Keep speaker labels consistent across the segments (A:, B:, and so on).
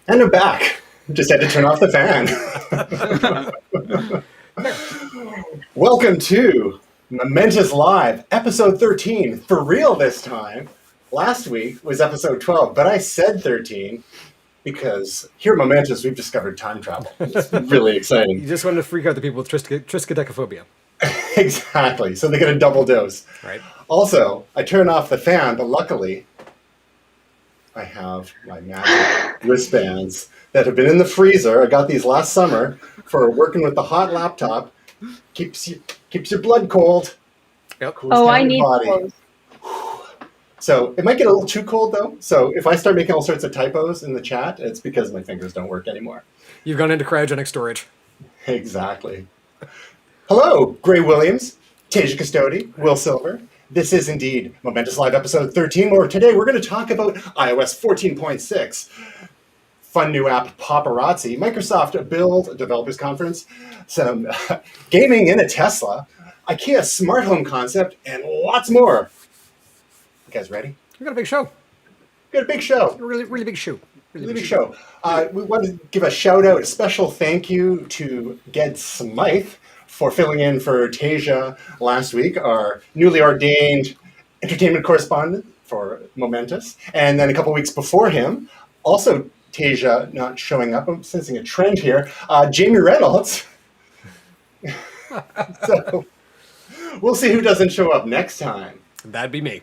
A: And I'm back. Just had to turn off the fan. Welcome to Momentous Live, episode 13. For real this time. Last week was episode 12, but I said 13 because here at Momentous, we've discovered time travel. It's really exciting.
B: You just wanted to freak out the people with triskaidekaphobia.
A: Exactly. So they get a double dose.
B: Right.
A: Also, I turn off the fan, but luckily, I have my magic wristbands that have been in the freezer. I got these last summer for working with the hot laptop. Keeps your blood cold.
B: Yep.
A: Cools
C: I
A: down your
C: need
A: body.
C: those.
A: So it might get a little too cold though. So if I start making all sorts of typos in the chat, it's because my fingers don't work anymore.
B: You've gone into cryogenic storage.
A: Exactly. Hello, Gray Williams, Tasia Custodi, Will Silver. This is indeed Momentous Live episode 13, where today we're going to talk about iOS 14.6, fun new app Poparazzi, Microsoft Build Developers Conference, some gaming in a Tesla, Ikea smart home concept, and lots more. You guys ready?
B: We got a big show.
A: We got a big show.
B: A really big show.
A: Really big show. We want to give a shout out, a special thank you to Ged Smythe for filling in for Tasia last week, our newly ordained entertainment correspondent for Momentous. And then a couple weeks before him, also Tasia not showing up. I'm sensing a trend here. Jamie Reynolds. So we'll see who doesn't show up next time.
B: That'd be me.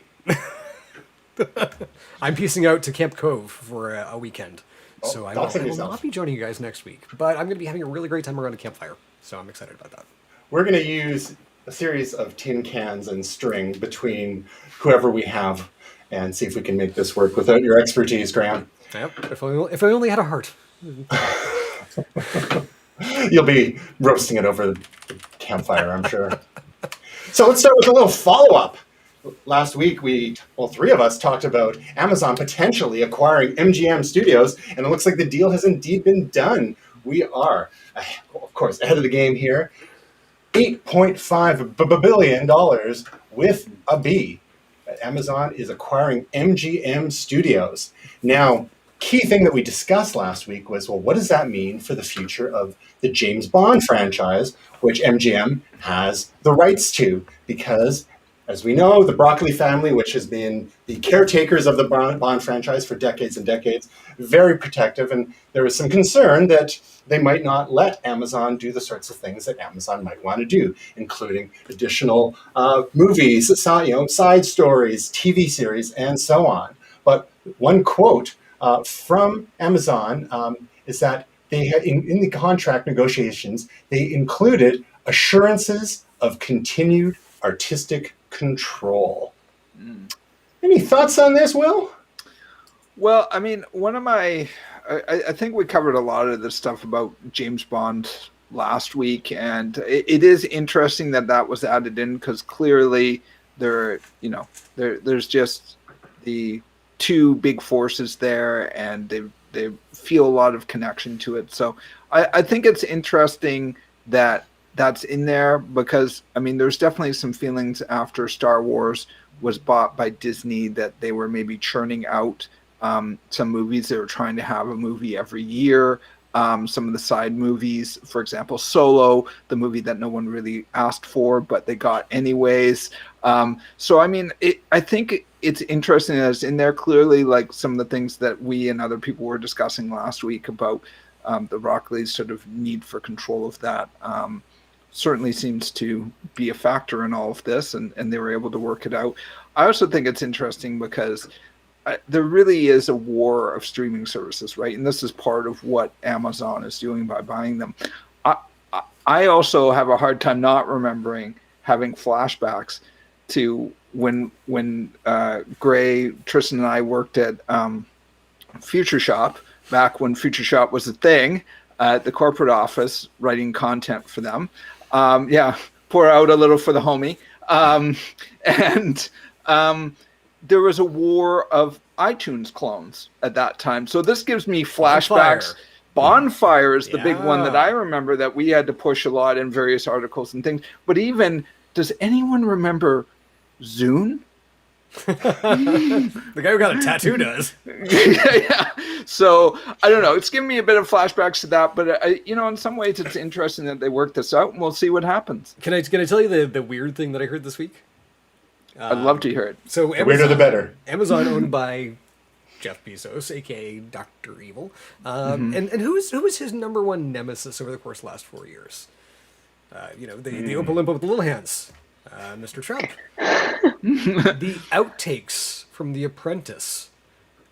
B: I'm piecing out to Camp Cove for a weekend. So I will not be joining you guys next week. But I'm going to be having a really great time around a campfire. So I'm excited about that.
A: We're going to use a series of tin cans and string between whoever we have and see if we can make this work without your expertise, Graham.
B: Yep. If I only had a heart.
A: You'll be roasting it over the campfire, I'm sure. So let's start with a little follow-up. Last week, three of us talked about Amazon potentially acquiring MGM Studios, and it looks like the deal has indeed been done. We are, of course, ahead of the game here. $8.5 billion with a B. Amazon is acquiring MGM Studios. Now, key thing that we discussed last week was, well, what does that mean for the future of the James Bond franchise, which MGM has the rights to? Because, as we know, the Broccoli family, which has been the caretakers of the Bond franchise for decades and decades, very protective, and there was some concern that they might not let Amazon do the sorts of things that Amazon might want to do, including additional movies, side stories, TV series, and so on. But one quote from Amazon is that they had, in the contract negotiations, they included assurances of continued artistic control. Any thoughts on this, Will?
D: Well, I mean, I think we covered a lot of this stuff about James Bond last week, and it is interesting that was added in because clearly there's just the two big forces there, and they feel a lot of connection to it. So I think it's interesting that that's in there because, I mean, there's definitely some feelings after Star Wars was bought by Disney that they were maybe churning out some movies. They were trying to have a movie every year. Some of the side movies, for example, Solo, the movie that no one really asked for, but they got anyways. So, I mean, I think it's interesting that it's in there. Clearly, like some of the things that we and other people were discussing last week about the Broccoli's sort of need for control of that certainly seems to be a factor in all of this, and they were able to work it out. I also think it's interesting because there really is a war of streaming services, right? And this is part of what Amazon is doing by buying them. I also have a hard time not remembering having flashbacks to when Gray, Tristan, and I worked at Future Shop, back when Future Shop was a thing, at the corporate office, writing content for them. Pour out a little for the homie. There was a war of iTunes clones at that time. So this gives me flashbacks. Bonfire is the big one that I remember that we had to push a lot in various articles and things. But even, does anyone remember Zune?
B: The guy who got a tattoo does.
D: Yeah. So I don't know. It's giving me a bit of flashbacks to that, but in some ways it's interesting that they work this out, and we'll see what happens.
B: Can I tell you the weird thing that I heard this week?
D: I'd love to hear it.
B: So
A: the weirder the better.
B: Amazon owned by Jeff Bezos, aka Dr. Evil, and who was his number one nemesis over the course of the last 4 years? The Oompa Loompa with the little hands, Mr. Trump. The outtakes from The Apprentice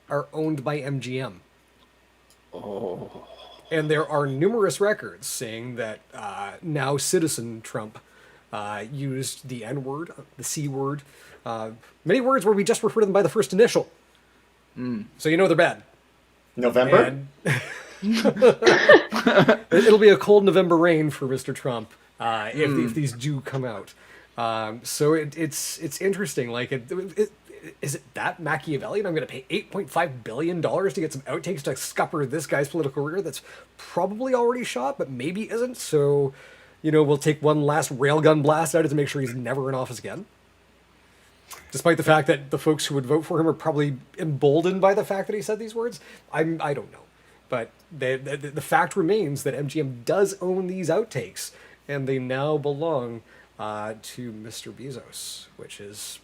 B: are owned by MGM.
D: Oh.
B: And there are numerous records saying that now Citizen Trump used the N-word, the C-word, many words where we just refer to them by the first initial. So they're bad.
A: November?
B: It'll be a cold November rain for Mr. Trump if these do come out. So it's interesting. Like, is it that Machiavellian? I'm going to pay $8.5 billion to get some outtakes to scupper this guy's political career that's probably already shot, but maybe isn't. So, we'll take one last railgun blast at it to make sure he's never in office again. Despite the fact that the folks who would vote for him are probably emboldened by the fact that he said these words. I don't know. But the fact remains that MGM does own these outtakes, and they now belong to Mr. Bezos, which is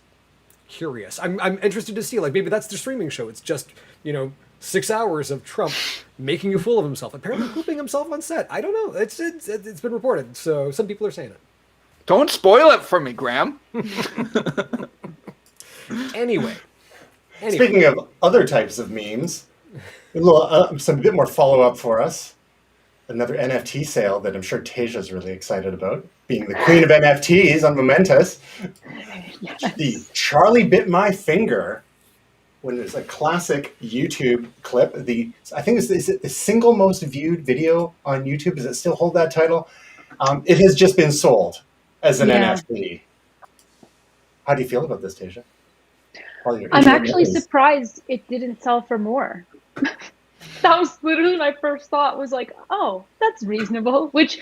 B: curious. I'm interested to see, like, maybe that's the streaming show. It's just, 6 hours of Trump making a fool of himself, apparently pooping himself on set. I don't know. It's been reported, so some people are saying it.
D: Don't spoil it for me, Graham.
B: Anyway.
A: Speaking of other types of memes, a bit more follow-up for us. Another NFT sale that I'm sure Tasia's really excited about, being the queen of NFTs on Momentous. Yes. The Charlie Bit My Finger, when there's a classic YouTube clip. I think is it the single most viewed video on YouTube? Does it still hold that title? It has just been sold as an NFT. How do you feel about this, Tasia?
C: I'm actually surprised it didn't sell for more. That was literally my first thought, was like, oh, that's reasonable, which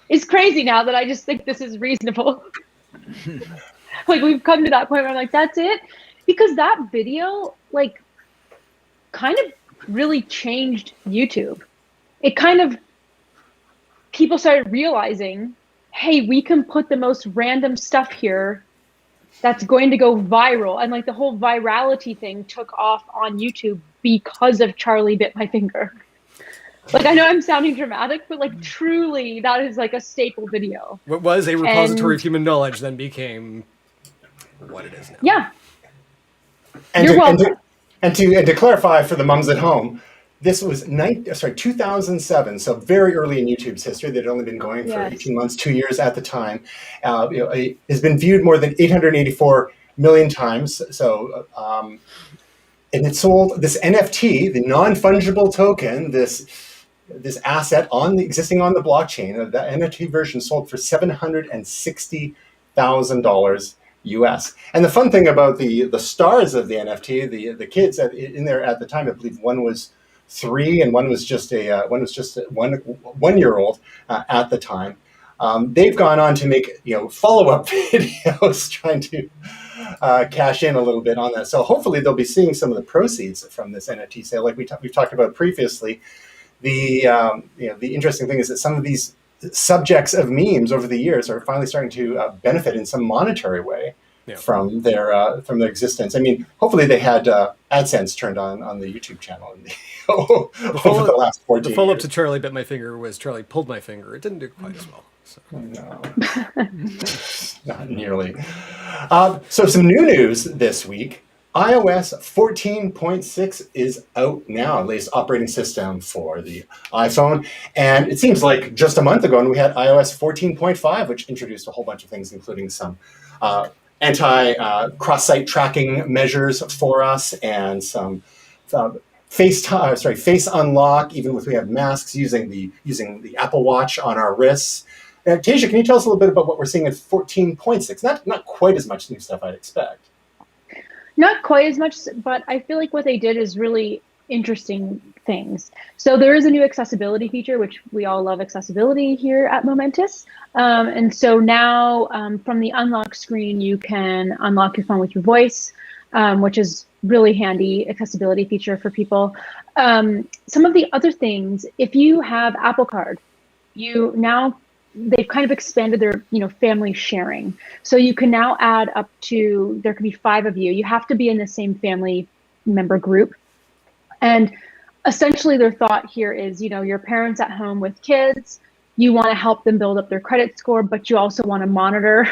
C: is crazy now that I just think this is reasonable. Like, we've come to that point where I'm like, that's it? Because that video, like, kind of really changed YouTube. It kind of, people started realizing, hey, we can put the most random stuff here that's going to go viral. And like the whole virality thing took off on YouTube because of Charlie Bit My Finger. Like, I know I'm sounding dramatic, but like truly that is like a staple video.
B: What was a repository of human knowledge then became what it is now.
C: Yeah.
A: You're welcome. And to clarify for the mums at home, this was 2007, so very early in YouTube's history. They'd only been going for 18 months, 2 years at the time. It has been viewed more than 884 million times. So, and it sold this NFT, the non-fungible token, this asset existing on the blockchain. The NFT version sold for $760,000 US. And the fun thing about the stars of the NFT, the kids in there at the time, I believe one was 3 and one was just a 1-year-old at the time. They've gone on to make follow-up videos trying to cash in a little bit on that. So hopefully they'll be seeing some of the proceeds from this NFT sale, like we've talked about previously. The interesting thing is that some of these subjects of memes over the years are finally starting to benefit in some monetary way from their existence. I mean, hopefully they had AdSense turned on the YouTube channel over the last 14 years.
B: The follow-up to Charlie Bit My Finger was Charlie Pulled My Finger. It didn't do quite as well. So.
A: No, not nearly. So some new news this week. iOS 14.6 is out now, latest operating system for the iPhone. And it seems like just a month ago, and we had iOS 14.5, which introduced a whole bunch of things, including some cross-site tracking measures for us, and some face unlock, even if we have masks, using the Apple Watch on our wrists. Tasia, can you tell us a little bit about what we're seeing in 14.6? Not quite as much new stuff I'd expect.
C: Not quite as much, but I feel like what they did is really interesting things. So there is a new accessibility feature, which we all love accessibility here at Momentous. And so now from the unlock screen, you can unlock your phone with your voice, which is really handy accessibility feature for people. Some of the other things, if you have Apple Card, they've kind of expanded their, family sharing. So you can now add up to, there could be 5 of you. You have to be in the same family member group. And essentially their thought here is, your parents at home with kids, you want to help them build up their credit score, but you also want to monitor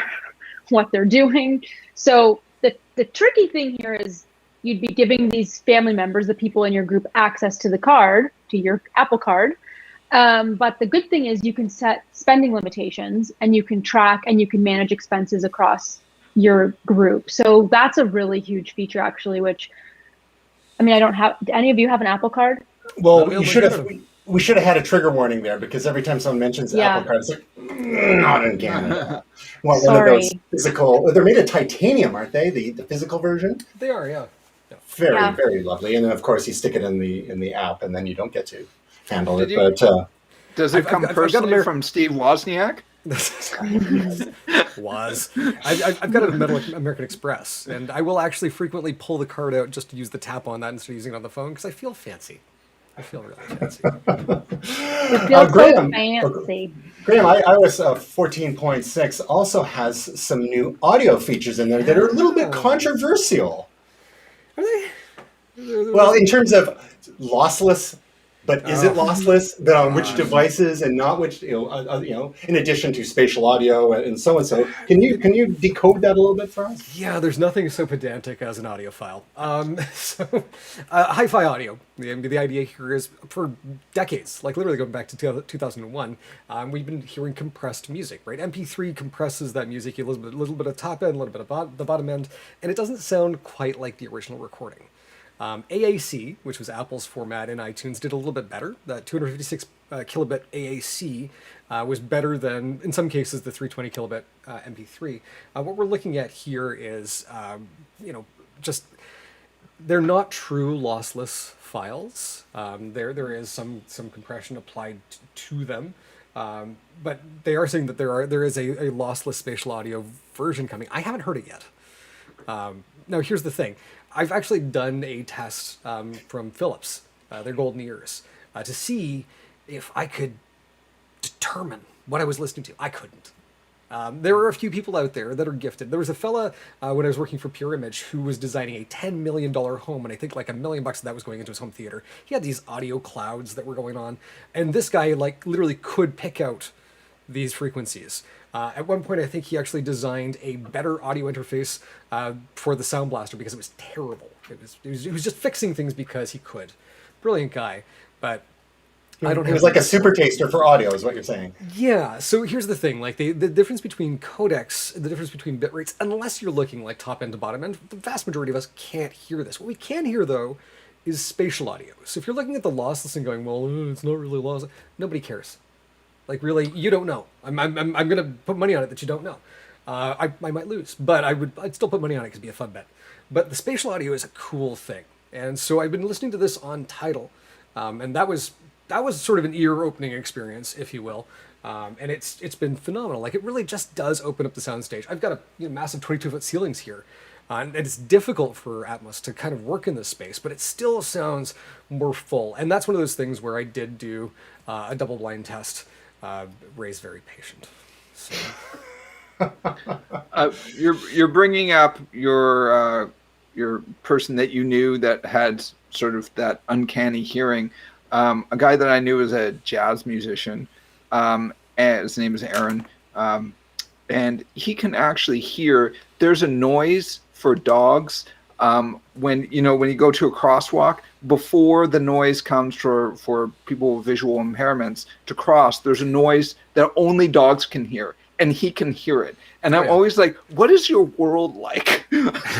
C: what they're doing. So the tricky thing here is you'd be giving these family members, the people in your group, access to the card, to your Apple Card. But the good thing is you can set spending limitations, and you can track and you can manage expenses across your group. So that's a really huge feature, actually, which, I don't have, do any of you have an Apple Card?
A: Well, we should have had a trigger warning there, because every time someone mentions Apple Card, it's like, not in Canada. Well, one of those physical, they're made of titanium, aren't they? The physical version?
B: They are, yeah.
A: Very, very lovely. And then, of course, you stick it in the app, and then you don't get to handle it.
D: Does it come personally from Steve Wozniak?
B: I've got an American Express, and I will actually frequently pull the card out just to use the tap on that instead of using it on the phone, because I feel fancy. I feel really fancy.
C: It feels so fancy.
A: Graham, iOS 14.6 also has some new audio features in there that are a little bit controversial.
B: Are they?
A: Well, in terms of lossless, but is it lossless? But on which devices and not which? In addition to spatial audio and so and so. Can you decode that a little bit for us?
B: Yeah, there's nothing so pedantic as an audio file. Hi-fi audio. The idea here is, for decades, like literally going back to 2001, we've been hearing compressed music, right? MP3 compresses that music, a little bit of top end, a little bit of the bottom end, and it doesn't sound quite like the original recording. AAC, which was Apple's format in iTunes, did a little bit better. That 256 kilobit AAC was better than, in some cases, the 320 kilobit MP3. What we're looking at here is, just, they're not true lossless files. There is some compression applied to them. But they are saying that there is a lossless spatial audio version coming. I haven't heard it yet. Now, here's the thing. I've actually done a test from Philips, their Golden Ears, to see if I could determine what I was listening to. I couldn't. There are a few people out there that are gifted. There was a fella when I was working for Pure Image who was designing a $10 million home, and I think like $1 million of that was going into his home theater. He had these audio clouds that were going on, and this guy literally could pick out these frequencies. At one point, I think he actually designed a better audio interface for the Sound Blaster because it was terrible. It was just fixing things because he could. Brilliant guy, but I don't.
A: It was like a super taster for audio, is what you're saying.
B: Yeah. So here's the thing: like the difference between codecs, the difference between bit rates, unless you're looking like top end to bottom end, the vast majority of us can't hear this. What we can hear though is spatial audio. So if you're looking at the lossless and going, well, it's not really lossless, nobody cares. Like, really, you don't know. I'm going to put money on it that you don't know. I might lose, but I'd still put money on it because it'd be a fun bet. But the spatial audio is a cool thing. And so I've been listening to this on Tidal, and that was sort of an ear-opening experience, if you will. And it's been phenomenal. Like, it really just does open up the soundstage. I've got a massive 22-foot ceilings here, and it's difficult for Atmos to kind of work in this space, but it still sounds more full. And that's one of those things where I did do a double-blind test. Ray's very patient. So.
D: You're bringing up your person that you knew that had sort of that uncanny hearing. A guy that I knew was a jazz musician, and his name is Aaron, and he can actually hear. There's a noise for dogs when you go to a crosswalk. Before the noise comes for people with visual impairments to cross, there's a noise that only dogs can hear, and he can hear it. And I'm always like, what is your world like?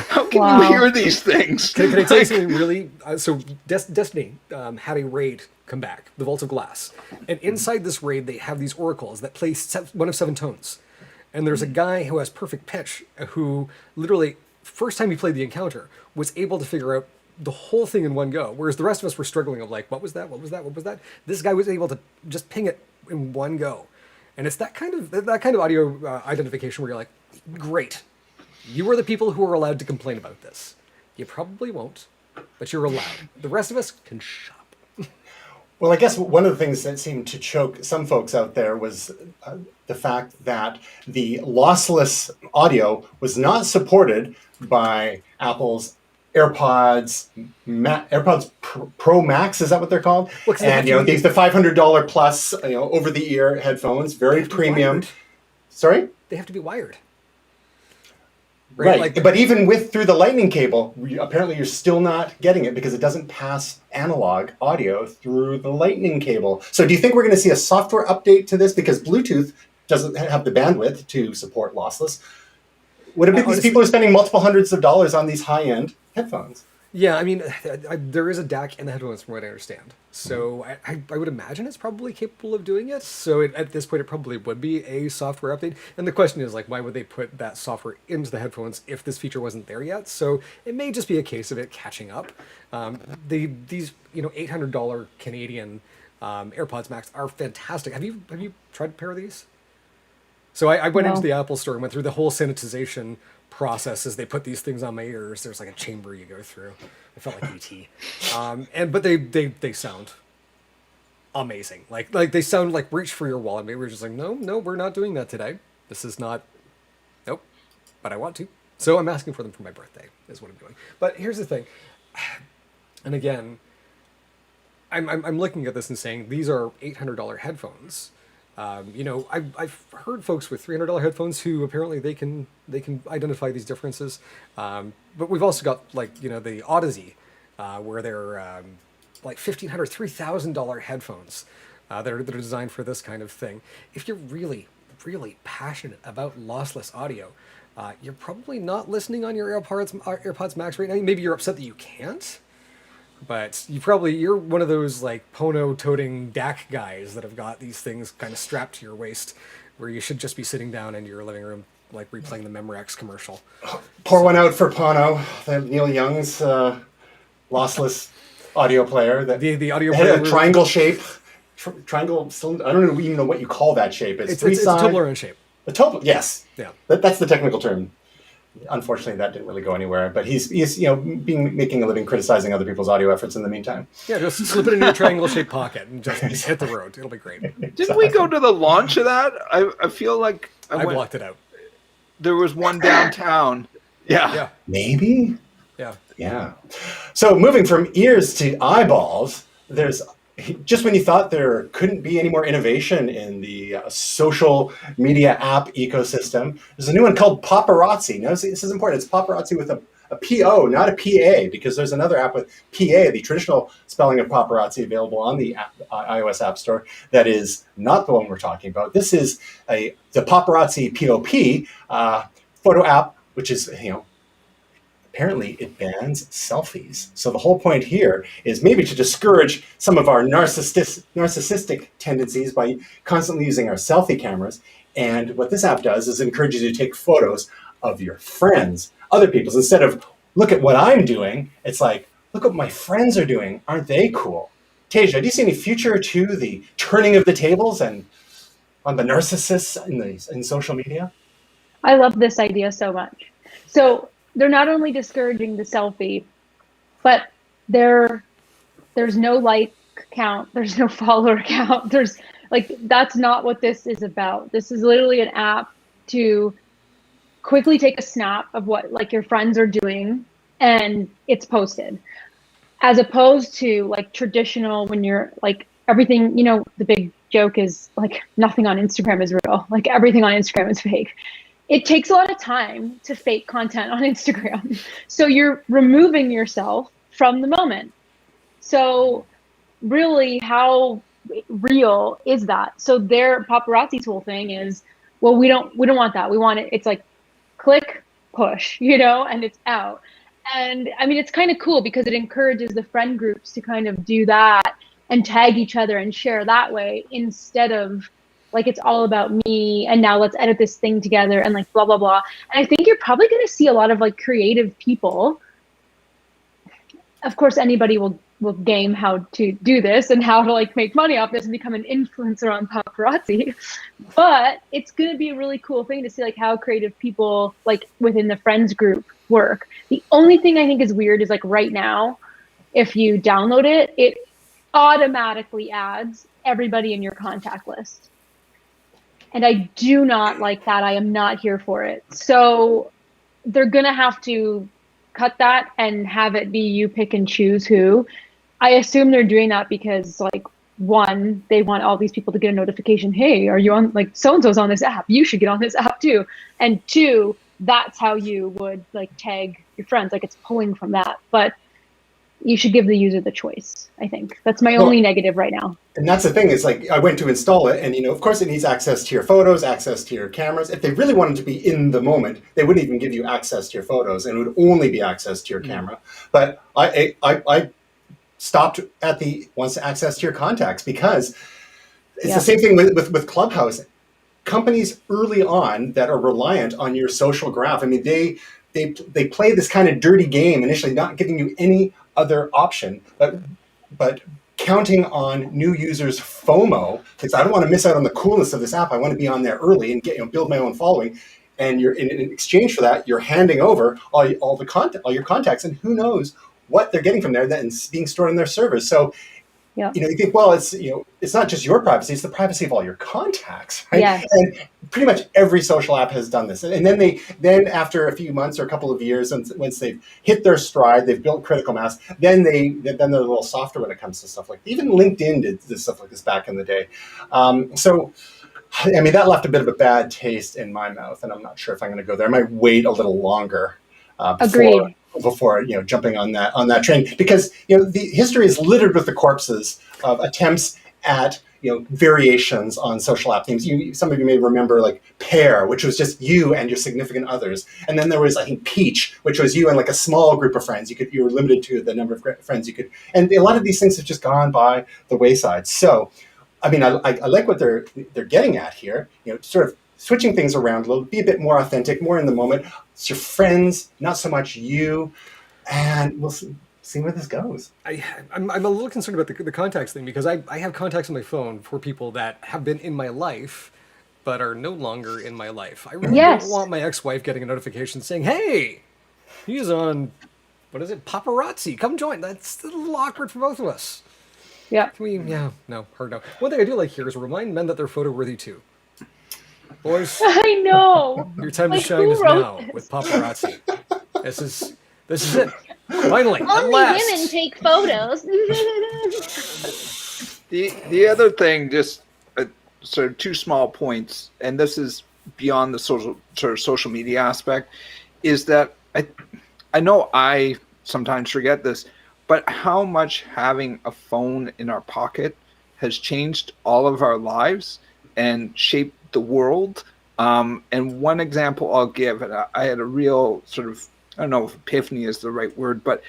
D: How can you hear these things?
B: Can I tell you something really? So Destiny had a raid come back, the Vault of Glass. And inside this raid, they have these oracles that play one of 7 tones. And there's a guy who has perfect pitch who literally, first time he played the encounter, was able to figure out the whole thing in one go, whereas the rest of us were struggling of like, what was that? What was that? What was that? This guy was able to just ping it in one go. And it's that kind of audio identification where you're like, great. You are the people who are allowed to complain about this. You probably won't, but you're allowed. The rest of us can shop.
A: Well, I guess one of the things that seemed to choke some folks out there was the fact that the lossless audio was not supported by Apple's AirPods, AirPods Pro Max, is that what they're called?
B: Well,
A: and these the $500 plus over the ear headphones, very premium. Sorry?
B: They have to be wired.
A: Right, but even through the lightning cable, apparently you're still not getting it because it doesn't pass analog audio through the lightning cable. So do you think we're going to see a software update to this because Bluetooth doesn't have the bandwidth to support lossless? What about these people who are spending multiple hundreds of dollars on these high-end headphones?
B: Yeah, I mean, there is a DAC in the headphones from what I understand. So I would imagine it's probably capable of doing it. So at this point, it probably would be a software update. And the question is, like, why would they put that software into the headphones if this feature wasn't there yet? So it may just be a case of it catching up. These $800 Canadian AirPods Max are fantastic. Have you tried a pair of these? So I went into the Apple store and went through the whole sanitization process as they put these things on my ears. There's like a chamber you go through. I felt like ET. But they sound amazing. Like they sound like reach for your wallet. Maybe we're just like, no, we're not doing that today. This is not, nope, but I want to. So I'm asking for them for my birthday is what I'm doing. But here's the thing. And again, I'm looking at this and saying, these are $800 headphones. I've heard folks with $300 headphones who apparently they can identify these differences. But we've also got the Odyssey, where they're like $1,500, $3,000 headphones that are designed for this kind of thing. If you're really, really passionate about lossless audio, you're probably not listening on your AirPods Max right now. Maybe you're upset that you can't. But you're one of those like Pono-toting DAC guys that have got these things kind of strapped to your waist, where you should just be sitting down in your living room, like replaying the Memorex commercial.
A: Pour one out for Pono, Neil Young's lossless audio player.
B: The audio
A: player
B: had a
A: triangle shape, triangle cylinder. I don't even know what you call that shape. It's
B: a Toblerone shape.
A: A Toblerone, yes.
B: Yeah.
A: That's the technical term. Unfortunately, that didn't really go anywhere. But he's making a living criticizing other people's audio efforts in the meantime.
B: Yeah, just slip it in your triangle-shaped pocket and just hit the road. It'll be great.
D: Didn't we go to the launch of that? I feel like
B: I blocked it out.
D: There was one downtown. Yeah.
A: Maybe.
B: Yeah.
A: So moving from ears to eyeballs, there's just when you thought there couldn't be any more innovation in the social media app ecosystem, there's a new one called Poparazzi. Notice this is important. It's Poparazzi with a P-O, not a P-A, because there's another app with P-A, the traditional spelling of paparazzi, available on the iOS App Store. That is not the one we're talking about. This is the Poparazzi P-O-P photo app, which is, apparently it bans selfies. So the whole point here is maybe to discourage some of our narcissistic tendencies by constantly using our selfie cameras. And what this app does is encourages you to take photos of your friends, other people's. Instead of, look at what I'm doing, it's like, look what my friends are doing. Aren't they cool? Teja, do you see any future to the turning of the tables and on the narcissists in social media?
C: I love this idea so much. So they're not only discouraging the selfie, but there's no like count, there's no follower count. That's not what this is about. This is literally an app to quickly take a snap of what your friends are doing and it's posted. As opposed to traditional, when you're everything, the big joke is nothing on Instagram is real. Everything on Instagram is fake. It takes a lot of time to fake content on Instagram. So you're removing yourself from the moment. So really, how real is that? So their paparazzi's whole thing is, well, we don't want that. We want it. It's click, push, and it's out. And I mean, it's kind of cool because it encourages the friend groups to kind of do that and tag each other and share that way, instead of it's all about me and now let's edit this thing together and blah, blah, blah. And I think you're probably going to see a lot of creative people of course, anybody will game how to do this and how to like make money off this and become an influencer on Poparazzi. But it's going to be a really cool thing to see like how creative people like within the friends group work. The only thing I think is weird is like right now, if you download it, it automatically adds everybody in your contact list. And I do not like that. I am not here for it. So they're going to have to cut that and have it be you pick and choose who. I assume they're doing that because like, one, they want all these people to get a notification. Hey, are you on, like, so-and-so's on this app. You should get on this app too. And two, that's how you would like tag your friends. Like it's pulling from that, but you should give the user the choice. I think that's my only negative right now.
A: And that's the thing is like, I went to install it and, of course it needs access to your photos, access to your cameras. If they really wanted to be in the moment, they wouldn't even give you access to your photos and it would only be access to your camera. But I stopped at the wants access to your contacts because it's the same thing with Clubhouse. Companies early on that are reliant on your social graph. I mean, they play this kind of dirty game initially, not giving you any other option, but counting on new users' FOMO, because I don't want to miss out on the coolness of this app. I want to be on there early and get build my own following. And you're in exchange for that, you're handing over all your contacts, and who knows what they're getting from there that's being stored on their servers. So, you think, well, it's not just your privacy; it's the privacy of all your contacts, right?
C: Yes.
A: And pretty much every social app has done this. And then after a few months or a couple of years, once they've hit their stride, they've built critical mass, then they're a little softer when it comes to stuff like even LinkedIn did this stuff like this back in the day. So, I mean, that left a bit of a bad taste in my mouth, and I'm not sure if I'm going to go there. I might wait a little longer before jumping on that train, because the history is littered with the corpses of attempts at variations on social app themes. Some of you may remember like Pear, which was just you and your significant others, and then there was I think Peach, which was you and like a small group of friends. You were limited to the number of friends you could, and a lot of these things have just gone by the wayside. So, I mean, I like what they're getting at here. Sort of switching things around a little, be a bit more authentic, more in the moment. It's your friends, not so much you, and we'll see where this goes.
B: I'm a little concerned about the contacts thing, because I have contacts on my phone for people that have been in my life but are no longer in my life. I really don't want my ex-wife getting a notification saying, hey, he's on, what is it, Poparazzi, come join. That's a little awkward for both of us.
C: Yeah.
B: Can we, no, hard no. One thing I do like here is remind men that they're photo worthy too. Boys,
C: I know.
B: Your time to shine is now with Poparazzi. This is it. Finally,
C: only women take photos.
D: The other thing, just sort of two small points, and this is beyond the social media aspect, is that I know I sometimes forget this, but how much having a phone in our pocket has changed all of our lives and shaped the world. And one example I'll give, and I had a real sort of, I don't know if epiphany is the right word, but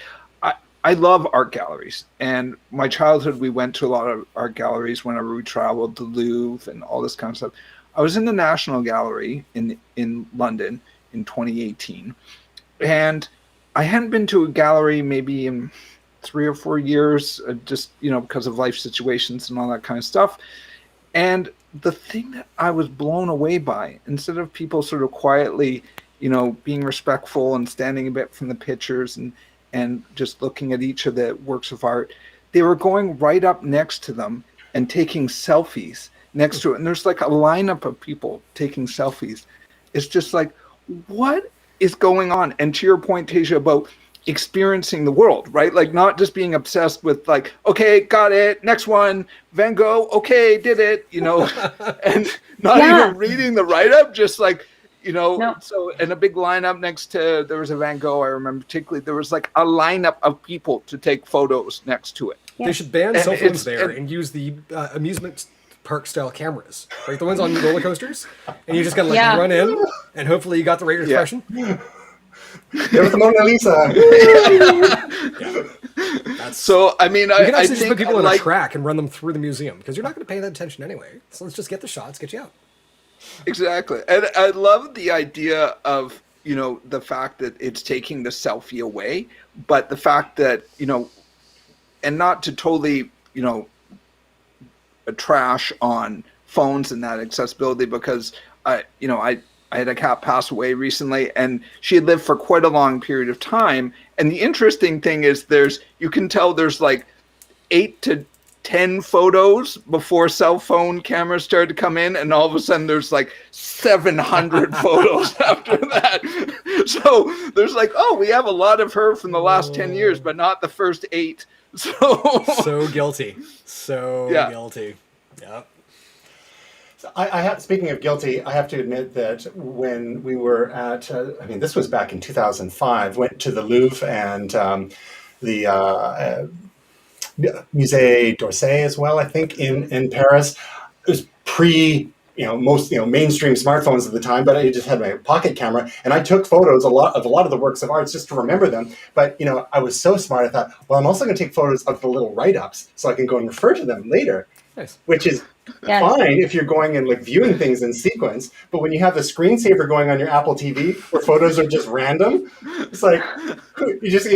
D: I love art galleries. And my childhood, we went to a lot of art galleries whenever we traveled, the Louvre and all this kind of stuff. I was in the National Gallery in London in 2018. And I hadn't been to a gallery maybe in 3 or 4 years, just, because of life situations and all that kind of stuff. And the thing that I was blown away by, instead of people sort of quietly, being respectful and standing a bit from the pictures and just looking at each of the works of art, they were going right up next to them and taking selfies next to it. And there's like a lineup of people taking selfies. It's just like, what is going on? And to your point, Tasia, about experiencing the world, right? Like not just being obsessed with like, okay, got it, next one, Van Gogh, okay, did it, and not even reading the write-up, just like, so in a big lineup next to, there was a Van Gogh, I remember particularly, there was like a lineup of people to take photos next to it.
B: Yeah. They should ban cell phones there and use the amusement park style cameras, right? The ones on roller coasters, and you just gotta run in, and hopefully you got the right expression.
A: There was the Mona Lisa.
D: So I mean,
B: you can actually just
D: think
B: put people on a track and run them through the museum, because you're not going to pay that attention anyway. So let's just get the shots, get you out.
D: Exactly, and I love the idea of you know, the fact that it's taking the selfie away, but the fact that, you know, and not to totally, you know, trash on phones and that accessibility, because I had a cat pass away recently, and she had lived for quite a long period of time. And the interesting thing is you can tell there's like 8 to 10 photos before cell phone cameras started to come in, and all of a sudden there's like 700 photos after that. So there's like, oh, we have a lot of her from the last 10 years, but not the first 8.
B: So guilty. Guilty. Yep.
A: Speaking of guilty, I have to admit that when we were at, this was back in 2005, went to the Louvre and the Musée d'Orsay as well, I think, in Paris. It was most mainstream smartphones at the time, but I just had my pocket camera, and I took photos of a lot of the works of art just to remember them. But I was so smart, I thought, well, I'm also going to take photos of the little write-ups so I can go and refer to them later.
B: Nice.
A: Which is fine if you're going and like viewing things in sequence, but when you have the screensaver going on your Apple TV where photos are just random, it's like you just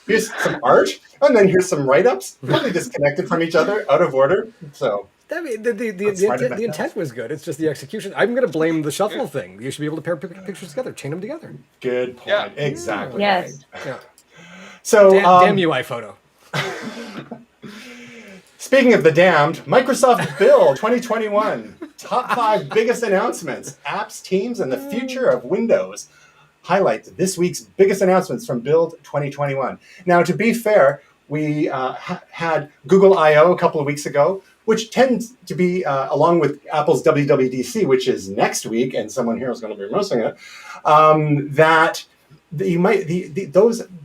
A: here's some art, and then here's some write-ups, totally disconnected from each other, out of order. So
B: I mean, the intent was good. It's just the execution. I'm going to blame the shuffle thing. You should be able to pair pictures together, chain them together.
A: Good point. Yeah. Exactly.
C: Yes.
B: Yeah.
A: So
B: damn UI photo.
A: Speaking of the damned, Microsoft Build 2021. Top 5 biggest announcements, apps, teams, and the future of Windows. Highlight this week's biggest announcements from Build 2021. Now, to be fair, we had Google I/O a couple of weeks ago, which tends to be, along with Apple's WWDC, which is next week, and someone here is going to be missing it, that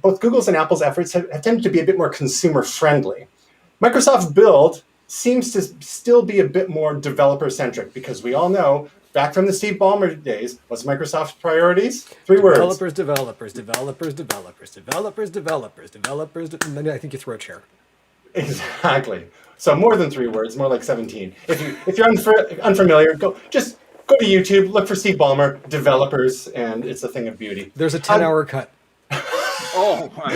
A: both Google's and Apple's efforts have tended to be a bit more consumer friendly. Microsoft Build seems to still be a bit more developer-centric, because we all know, back from the Steve Ballmer days, what's Microsoft's priorities? 3 words.
B: Developers. And then I think you throw a chair.
A: Exactly. So more than 3 words, more like 17. If you're unfamiliar, go to YouTube, look for Steve Ballmer, developers, and it's a thing of beauty.
B: There's a 10-hour cut.
D: Oh my!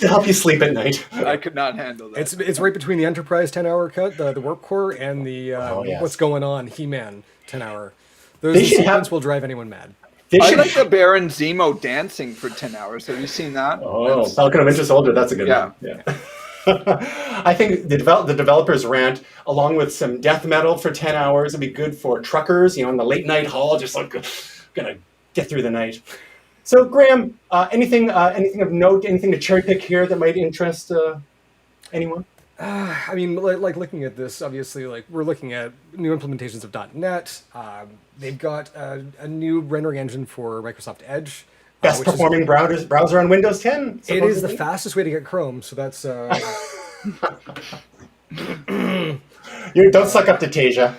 A: To help you sleep at night.
D: I could not handle that.
B: It's right between the Enterprise 10-hour cut, the work core, and the What's Going On He-Man 10-hour. Those sequence will drive anyone mad.
D: I like the Baron Zemo dancing for 10 hours. Have you seen that?
A: Oh, Falcon of Winter Soldier. That's a good one. Yeah. I think the developers rant, along with some death metal for 10 hours, would be good for truckers, in the late night haul, just like gonna get through the night. So, Graham, anything of note, anything to cherry pick here that might interest anyone?
B: I mean, like looking at this, obviously, like we're looking at new implementations of .NET. They've got a new rendering engine for Microsoft Edge.
A: Best performing browser on Windows 10.
B: It is the fastest way to get Chrome, so that's...
A: You don't suck up to Tasia.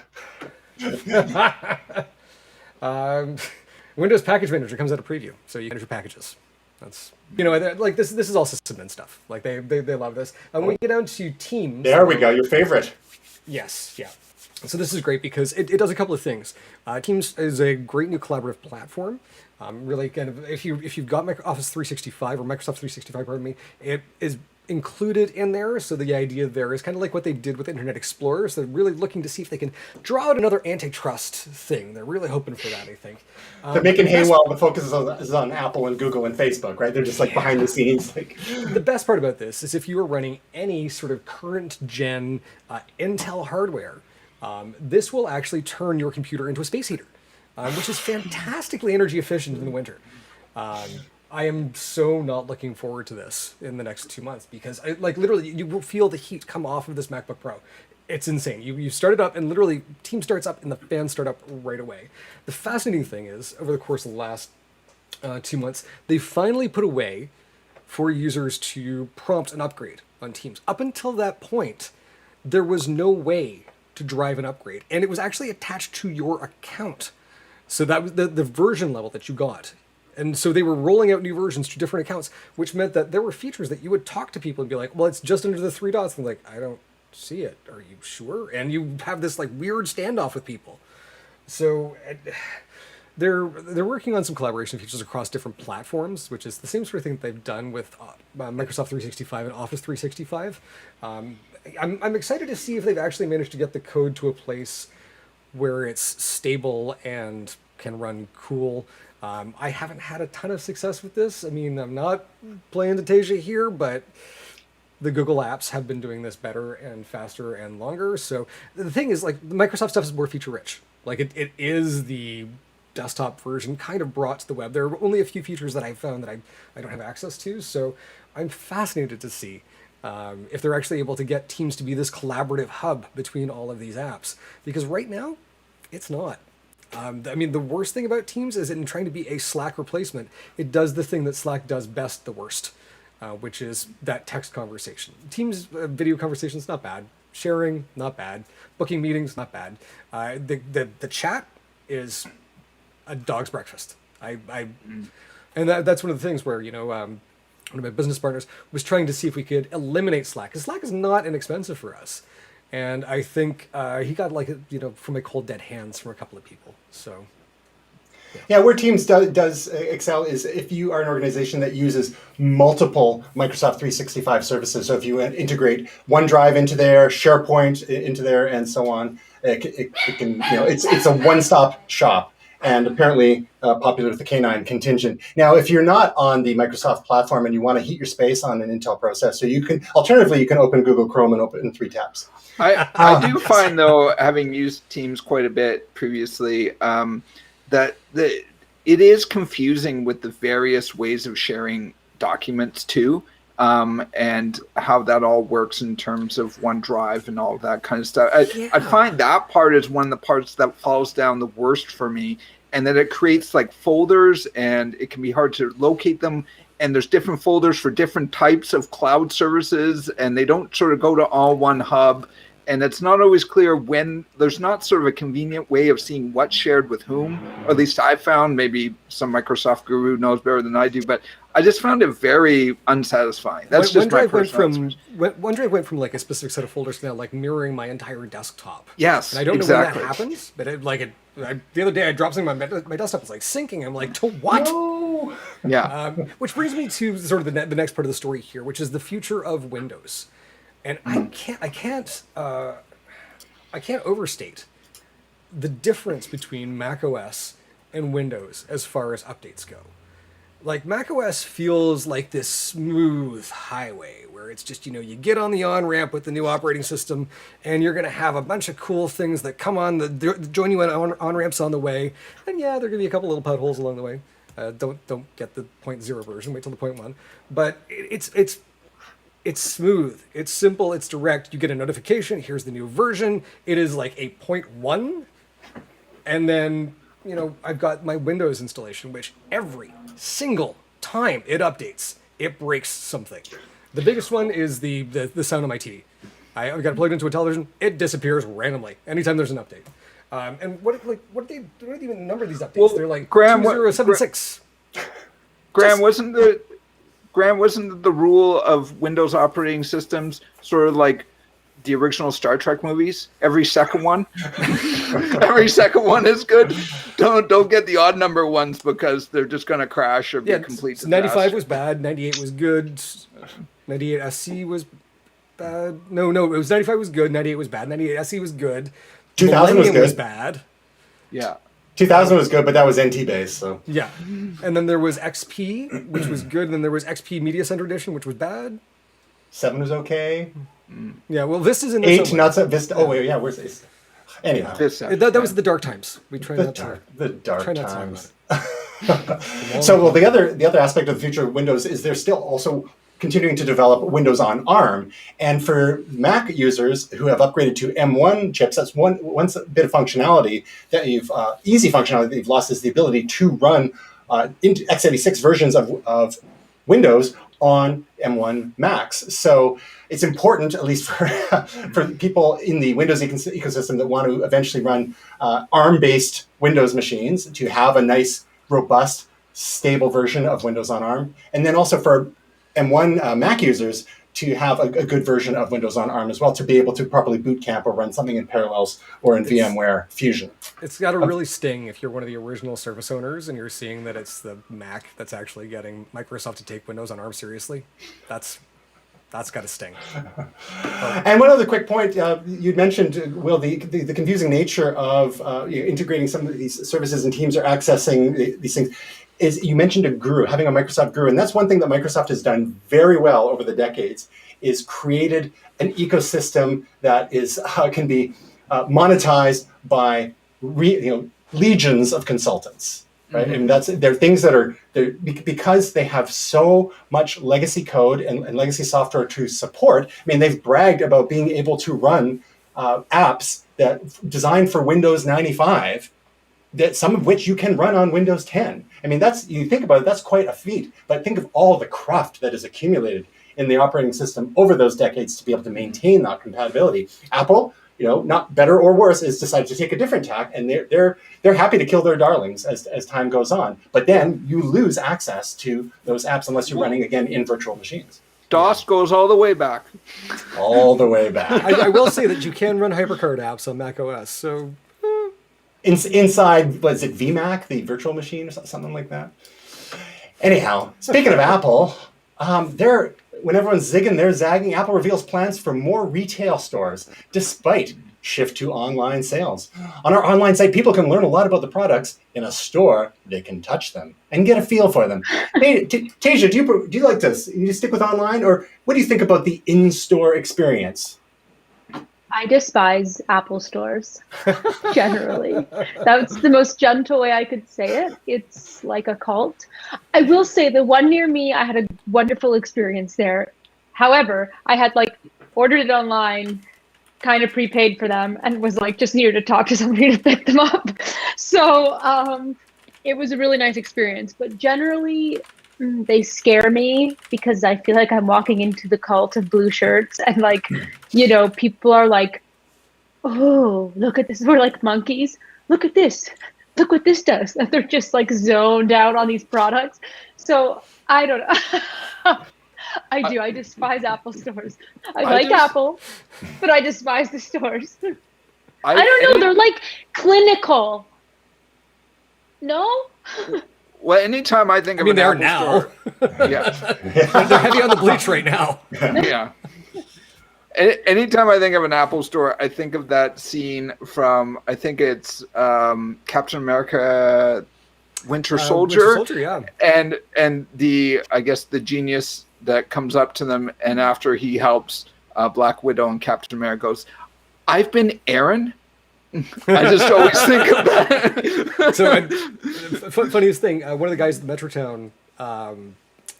B: Windows Package Manager comes out of preview, so you can manage your packages. That's like this is all sysadmin stuff. Like they love this. And when we get down to Teams,
A: there we go, your favorite.
B: Yes, yeah. So this is great because it does a couple of things. Teams is a great new collaborative platform. Really, kind of if you've got Office 365 or Microsoft 365, pardon me, it is included in there. So the idea there is kind of like what they did with Internet Explorer. So they're really looking to see if they can draw out another antitrust thing. They're really hoping for that, I think.
A: They're making hay while the focus is on Apple and Google and Facebook, right? They're just like behind the scenes. Like.
B: The best part about this is if you are running any sort of current gen Intel hardware, this will actually turn your computer into a space heater, which is fantastically energy efficient in the winter. I am so not looking forward to this in the next 2 months because, literally, you will feel the heat come off of this MacBook Pro. It's insane. You start it up, and literally, Teams starts up, and the fans start up right away. The fascinating thing is, over the course of the last 2 months, they finally put a way for users to prompt an upgrade on Teams. Up until that point, there was no way to drive an upgrade, and it was actually attached to your account. So that was the version level that you got. And so they were rolling out new versions to different accounts, which meant that there were features that you would talk to people and be like, well, it's just under the 3 dots. And like, I don't see it. Are you sure? And you have this like weird standoff with people. So they're working on some collaboration features across different platforms, which is the same sort of thing that they've done with Microsoft 365 and Office 365. I'm excited to see if they've actually managed to get the code to a place where it's stable and can run cool. I haven't had a ton of success with this. I mean, I'm not playing Tasia here, but the Google apps have been doing this better and faster and longer. So the thing is, like, the Microsoft stuff is more feature rich. Like, it is the desktop version kind of brought to the web. There are only a few features that I've found that I don't have access to. So I'm fascinated to see if they're actually able to get Teams to be this collaborative hub between all of these apps. Because right now, it's not. I mean, the worst thing about Teams is in trying to be a Slack replacement, it does the thing that Slack does best the worst. Which is that text conversation. Teams video conversations, not bad. Sharing, not bad. Booking meetings, not bad. The chat is a dog's breakfast. And that's one of the things where, one of my business partners was trying to see if we could eliminate Slack, because Slack is not inexpensive for us. And I think he got from a cold dead hands from a couple of people. So.
A: Yeah, where Teams does excel is if you are an organization that uses multiple Microsoft 365 services. So if you integrate OneDrive into there, SharePoint into there, and so on, it can, it's a one-stop shop, and apparently popular with the K9 contingent. Now, if you're not on the Microsoft platform and you want to heat your space on an Intel processor, you can open Google Chrome and open 3 tabs.
D: I do find, though, having used Teams quite a bit previously, that it is confusing with the various ways of sharing documents too, and how that all works in terms of OneDrive and all that kind of stuff. I find that part is one of the parts that falls down the worst for me, and that it creates like folders, and it can be hard to locate them. And there's different folders for different types of cloud services, and they don't sort of go to all one hub. And it's not always clear when. There's not sort of a convenient way of seeing what's shared with whom, or at least I found. Maybe some Microsoft guru knows better than I do, but I just found it very unsatisfying. That's just my personal.
B: OneDrive went from like a specific set of folders to now like mirroring my entire desktop.
D: Yes,
B: and I don't know when that happens, but the other day I dropped something on my desktop. It's like syncing. I'm like, to what?
A: No.
D: Yeah.
B: Which brings me to sort of the next part of the story here, which is the future of Windows. And I can't overstate the difference between macOS and Windows as far as updates go. Like, macOS feels like this smooth highway where it's just, you get on the on-ramp with the new operating system, and you're going to have a bunch of cool things that come on, join you on-ramps on the way. And yeah, there are going to be a couple little potholes along the way. Don't get the 0.0 version, wait till the 0.1. But it's smooth, it's simple, it's direct. You get a notification, here's the new version. It is like a 0.1. And then, I've got my Windows installation, which every single time it updates, it breaks something. The biggest one is the sound on my TV. I've got it plugged into a television, it disappears randomly anytime there's an update. And what do they even number these updates? Well, they're like 2076.
D: Graham, wasn't the rule of Windows operating systems sort of like the original Star Trek movies? Every second one, every second one is good. Don't get the odd number ones because they're just going to crash or be complete.
B: So 95 was bad. 98 was good. 98 SC was bad. No, it was 95 was good. 98 was bad. 98 SC was good.
A: 2000 was good.
B: Was bad.
D: Yeah.
A: 2000 was good, but that was NT based, so.
B: Yeah. And then there was XP, which was good, and then there was XP Media Center Edition, which was bad.
A: 7 was okay.
B: Yeah, well, Vista's in there
A: 8, not so, Vista. Oh, wait, yeah, where's this? Anyhow.
B: That was the dark times. We tried
A: the dark times. So, well, the other aspect of the future of Windows is they're still also continuing to develop Windows on ARM. And for Mac users who have upgraded to M1 chips, that's one bit of functionality that easy functionality that you've lost is the ability to run into x86 versions of Windows on M1 Macs. So it's important, at least for people in the Windows ecosystem that want to eventually run ARM-based Windows machines, to have a nice, robust, stable version of Windows on ARM. And then also for M1 Mac users to have a good version of Windows on ARM as well, to be able to properly boot camp or run something in Parallels or in VMware Fusion.
B: It's got to really sting if you're one of the original Surface owners and you're seeing that it's the Mac that's actually getting Microsoft to take Windows on ARM seriously. That's got to sting.
A: And one other quick point, you'd mentioned, Will, the confusing nature of integrating some of these services and teams or accessing these things. Is you mentioned a GURU, having a Microsoft GURU, and that's one thing that Microsoft has done very well over the decades, is created an ecosystem that is can be monetized by legions of consultants, right? Mm-hmm. And they're things that are because they have so much legacy code and legacy software to support. I mean, they've bragged about being able to run apps that designed for Windows 95. That some of which you can run on Windows 10. I mean, you think about it, that's quite a feat. But think of all the cruft that is accumulated in the operating system over those decades to be able to maintain that compatibility. Apple, not better or worse, has decided to take a different tack, and they're happy to kill their darlings as time goes on. But then you lose access to those apps unless you're running again in virtual machines.
D: DOS goes all the way back.
A: All the way back.
B: I will say that you can run HyperCard apps on Mac OS, so.
A: Inside, what is it, VMAC, the virtual machine, or something like that? Anyhow, speaking of Apple, when everyone's zigging, they're zagging. Apple reveals plans for more retail stores, despite shift to online sales. On our online site, people can learn a lot about the products. In a store, they can touch them and get a feel for them. Hey, Tasia, do you like this? You stick with online, or what do you think about the in-store experience?
C: I despise Apple stores, generally. That's the most gentle way I could say it. It's like a cult. I will say the one near me, I had a wonderful experience there. However, I had ordered it online, kind of prepaid for them, and was just needed to talk to somebody to pick them up. So it was a really nice experience. But generally, they scare me because I feel like I'm walking into the cult of blue shirts, and people are like, oh, look at this. We're like monkeys. Look at this. Look what this does. And they're just zoned out on these products. So I don't know. I despise Apple stores. I like Apple, but I despise the stores. I don't know. They're clinical. No?
D: Well, anytime I think of an Apple store,
B: yeah, they're heavy on the bleach right now.
D: Yeah. Anytime I think of an Apple store, I think of that scene from, I think it's Captain America, Winter Soldier.
B: Winter Soldier, yeah.
D: And I guess the genius that comes up to them, and after he helps Black Widow, and Captain America goes, "I've been Aaron." I just always think of that.
B: So, funniest thing, one of the guys at the Metrotown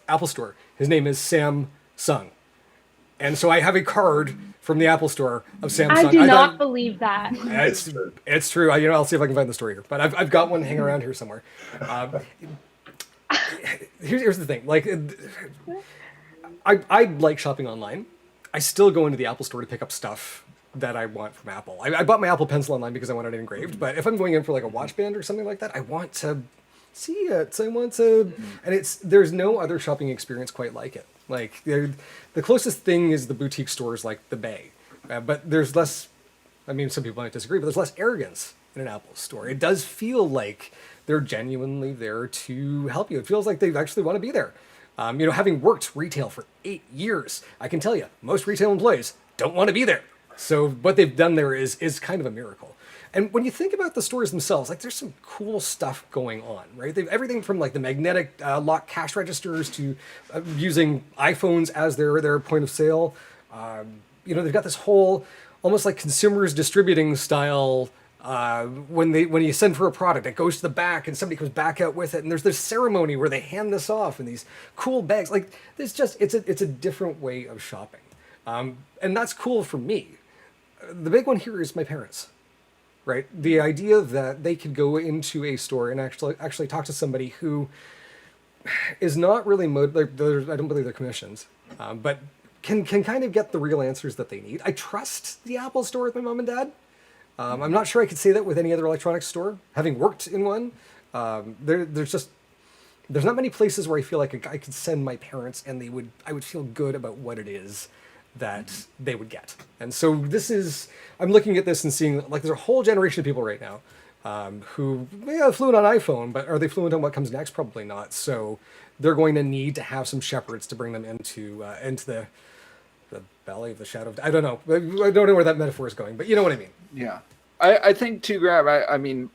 B: Apple Store, his name is Sam Sung. And so I have a card from the Apple Store of Samsung.
C: I do not believe that.
B: It's true. I'll see if I can find the story here. But I've got one hanging around here somewhere. Here's the thing. I like shopping online. I still go into the Apple Store to pick up stuff that I want from Apple. I bought my Apple Pencil online because I wanted it engraved. But if I'm going in for a watch band or something like that, I want to see it. So I want to... And there's no other shopping experience quite like it. The closest thing is the boutique stores like the Bay. But there's less, some people might disagree, but there's less arrogance in an Apple store. It does feel like they're genuinely there to help you. It feels like they actually want to be there. Having worked retail for 8 years, I can tell you, most retail employees don't want to be there. So what they've done there is kind of a miracle. And when you think about the stores themselves, there's some cool stuff going on, right? They've everything from the magnetic lock cash registers to using iPhones as their point of sale. They've got this whole almost like consumers distributing style. When you send for a product, it goes to the back and somebody comes back out with it, and there's this ceremony where they hand this off in these cool bags. It's a different way of shopping, and that's cool for me. The big one here is my parents. Right, the idea that they could go into a store and actually talk to somebody who is not really I don't believe they're commissions, but can kind of get the real answers that they need. I trust the Apple Store with my mom and dad. I'm not sure I could say that with any other electronics store. Having worked in one, there's there's not many places where I feel like I could send my parents and I would feel good about what it is that they would get. And so I'm looking at this and seeing, like, there's a whole generation of people right now who may have fluent on iPhone, but are they fluent on what comes next? Probably not. So they're going to need to have some shepherds to bring them into the valley of the shadow. I don't know. I don't know where that metaphor is going, but you know what I mean.
D: Yeah. I think too, Grab, I mean,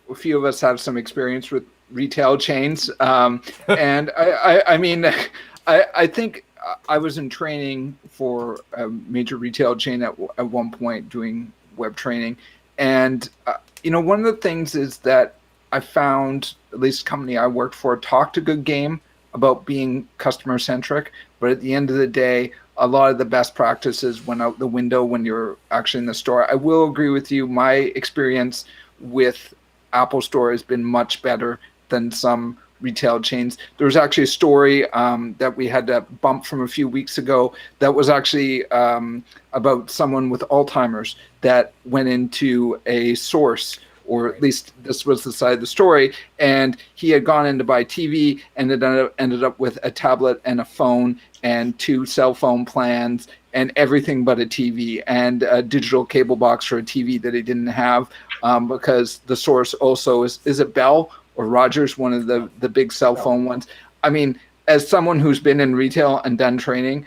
D: a few of us have some experience with retail chains. And I mean, I think I was in training for a major retail chain at one point doing web training. And, one of the things is that I found, at least the company I worked for, talked a good game about being customer centric. But at the end of the day, a lot of the best practices went out the window when you're actually in the store. I will agree with you. My experience with Apple Store has been much better than some retail chains. There was actually a story that we had to bump from a few weeks ago that was actually about someone with Alzheimer's that went into a source, or at least this was the side of the story, and he had gone in to buy TV and it ended up with a tablet and a phone and 2 cell phone plans and everything but a TV, and a digital cable box for a TV that he didn't have, because the source also is it Bell or Rogers, one of the big cell phone ones. I mean, as someone who's been in retail and done training,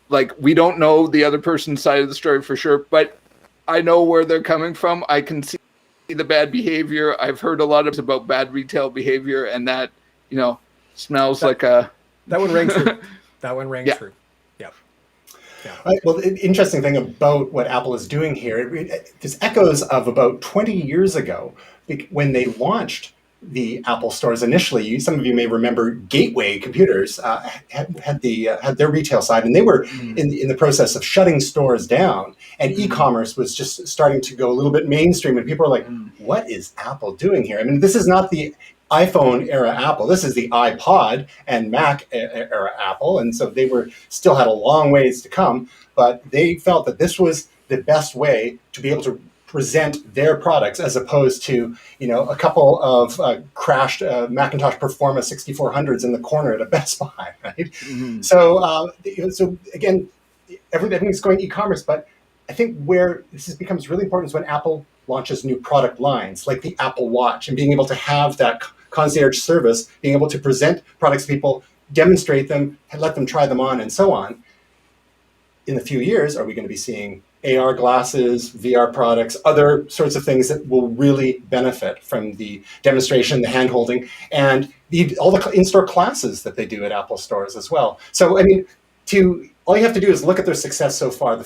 D: like, we don't know the other person's side of the story for sure, but I know where they're coming from. I can see the bad behavior. I've heard a lot about bad retail behavior, and that, smells like a...
B: That one rang true. That one rang true. Yeah.
A: Well, the interesting thing about what Apple is doing here, there's echoes of about 20 years ago when they launched the Apple stores initially. Some of you may remember Gateway Computers had their retail side, and they were in the process of shutting stores down, and e-commerce was just starting to go a little bit mainstream, and people are like, what is Apple doing here? I mean, this is not the iPhone era Apple. This is the iPod and Mac era Apple, and so they still had a long ways to come, but they felt that this was the best way to be able to present their products, as opposed to a couple of crashed Macintosh Performa 6400s in the corner at a Best Buy, right? Mm-hmm. So again, everything's going e-commerce, but I think where this becomes really important is when Apple launches new product lines, like the Apple Watch, and being able to have that concierge service, being able to present products to people, demonstrate them, and let them try them on, and so on. In a few years, are we going to be seeing AR glasses, VR products, other sorts of things that will really benefit from the demonstration, the hand-holding, and all the in-store classes that they do at Apple stores as well? So, I mean, all you have to do is look at their success so far,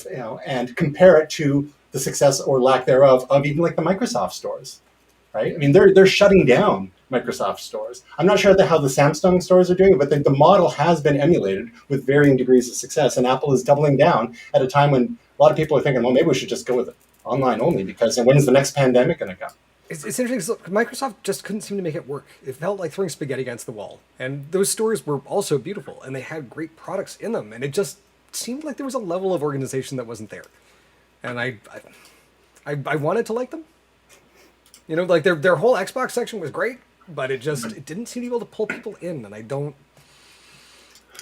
A: and compare it to the success or lack thereof of even like the Microsoft stores, right? I mean, they're shutting down Microsoft stores. I'm not sure how the Samsung stores are doing it, but the model has been emulated with varying degrees of success, and Apple is doubling down at a time when a lot of people are thinking, well, maybe we should just go with it online only, because when's the next pandemic going to come?
B: It's interesting because Microsoft just couldn't seem to make it work. It felt like throwing spaghetti against the wall. And those stores were also beautiful, and they had great products in them, and it just seemed like there was a level of organization that wasn't there. And I wanted to like them. Like their whole Xbox section was great, but it didn't seem to be able to pull people in, and I don't...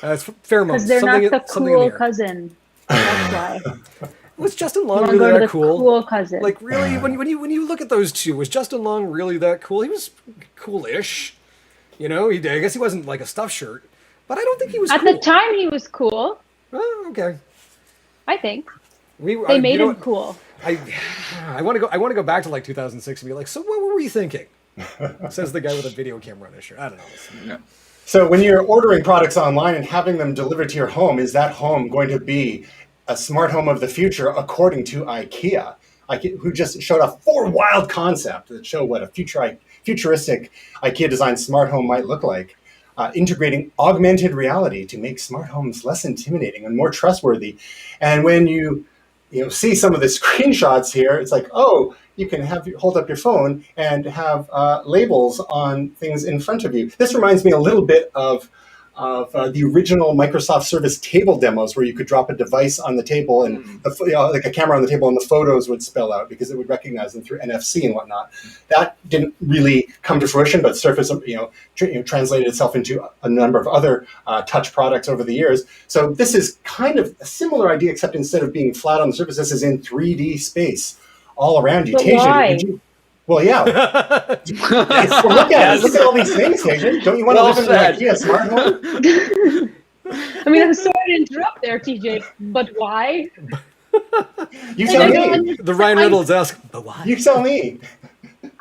B: it's pheromones.
C: Because they're not the cool cousin. That's why.
B: Was Justin Long really that cool?
C: Cool cousin.
B: Like, really, when you look at those two, was Justin Long really that cool? He was cool-ish. I guess he wasn't like a stuffed shirt, but I don't think he was
C: At
B: cool.
C: the time, he was cool.
B: Oh, okay.
C: I think. They made him cool.
B: I want to go back to like 2006 and be like, so what were we thinking? Says the guy with a video camera on his shirt. I don't know.
D: Yeah.
A: So when you're ordering products online and having them delivered to your home, is that home going to be a smart home of the future, according to IKEA, who just showed off 4 wild concepts that show what a futuristic IKEA-designed smart home might look like, integrating augmented reality to make smart homes less intimidating and more trustworthy. And when you see some of the screenshots here, it's like, oh, you can hold up your phone and have labels on things in front of you. This reminds me a little bit of the original Microsoft Service table demos, where you could drop a device on the table and like a camera on the table, and the photos would spell out because it would recognize them through NFC and whatnot. That didn't really come to fruition, but Surface, translated itself into a number of other touch products over the years. So this is kind of a similar idea, except instead of being flat on the surface, this is in 3D space all around you.
C: But
A: Tasia,
C: why?
A: Well, yeah. Look at it. Look at all these things, Tasia. Don't you want to live in an Ikea smart home?
C: I mean, I'm sorry to interrupt there, TJ, but why?
A: You tell me.
B: The Ryan Reynolds ask, but why?
A: You tell me.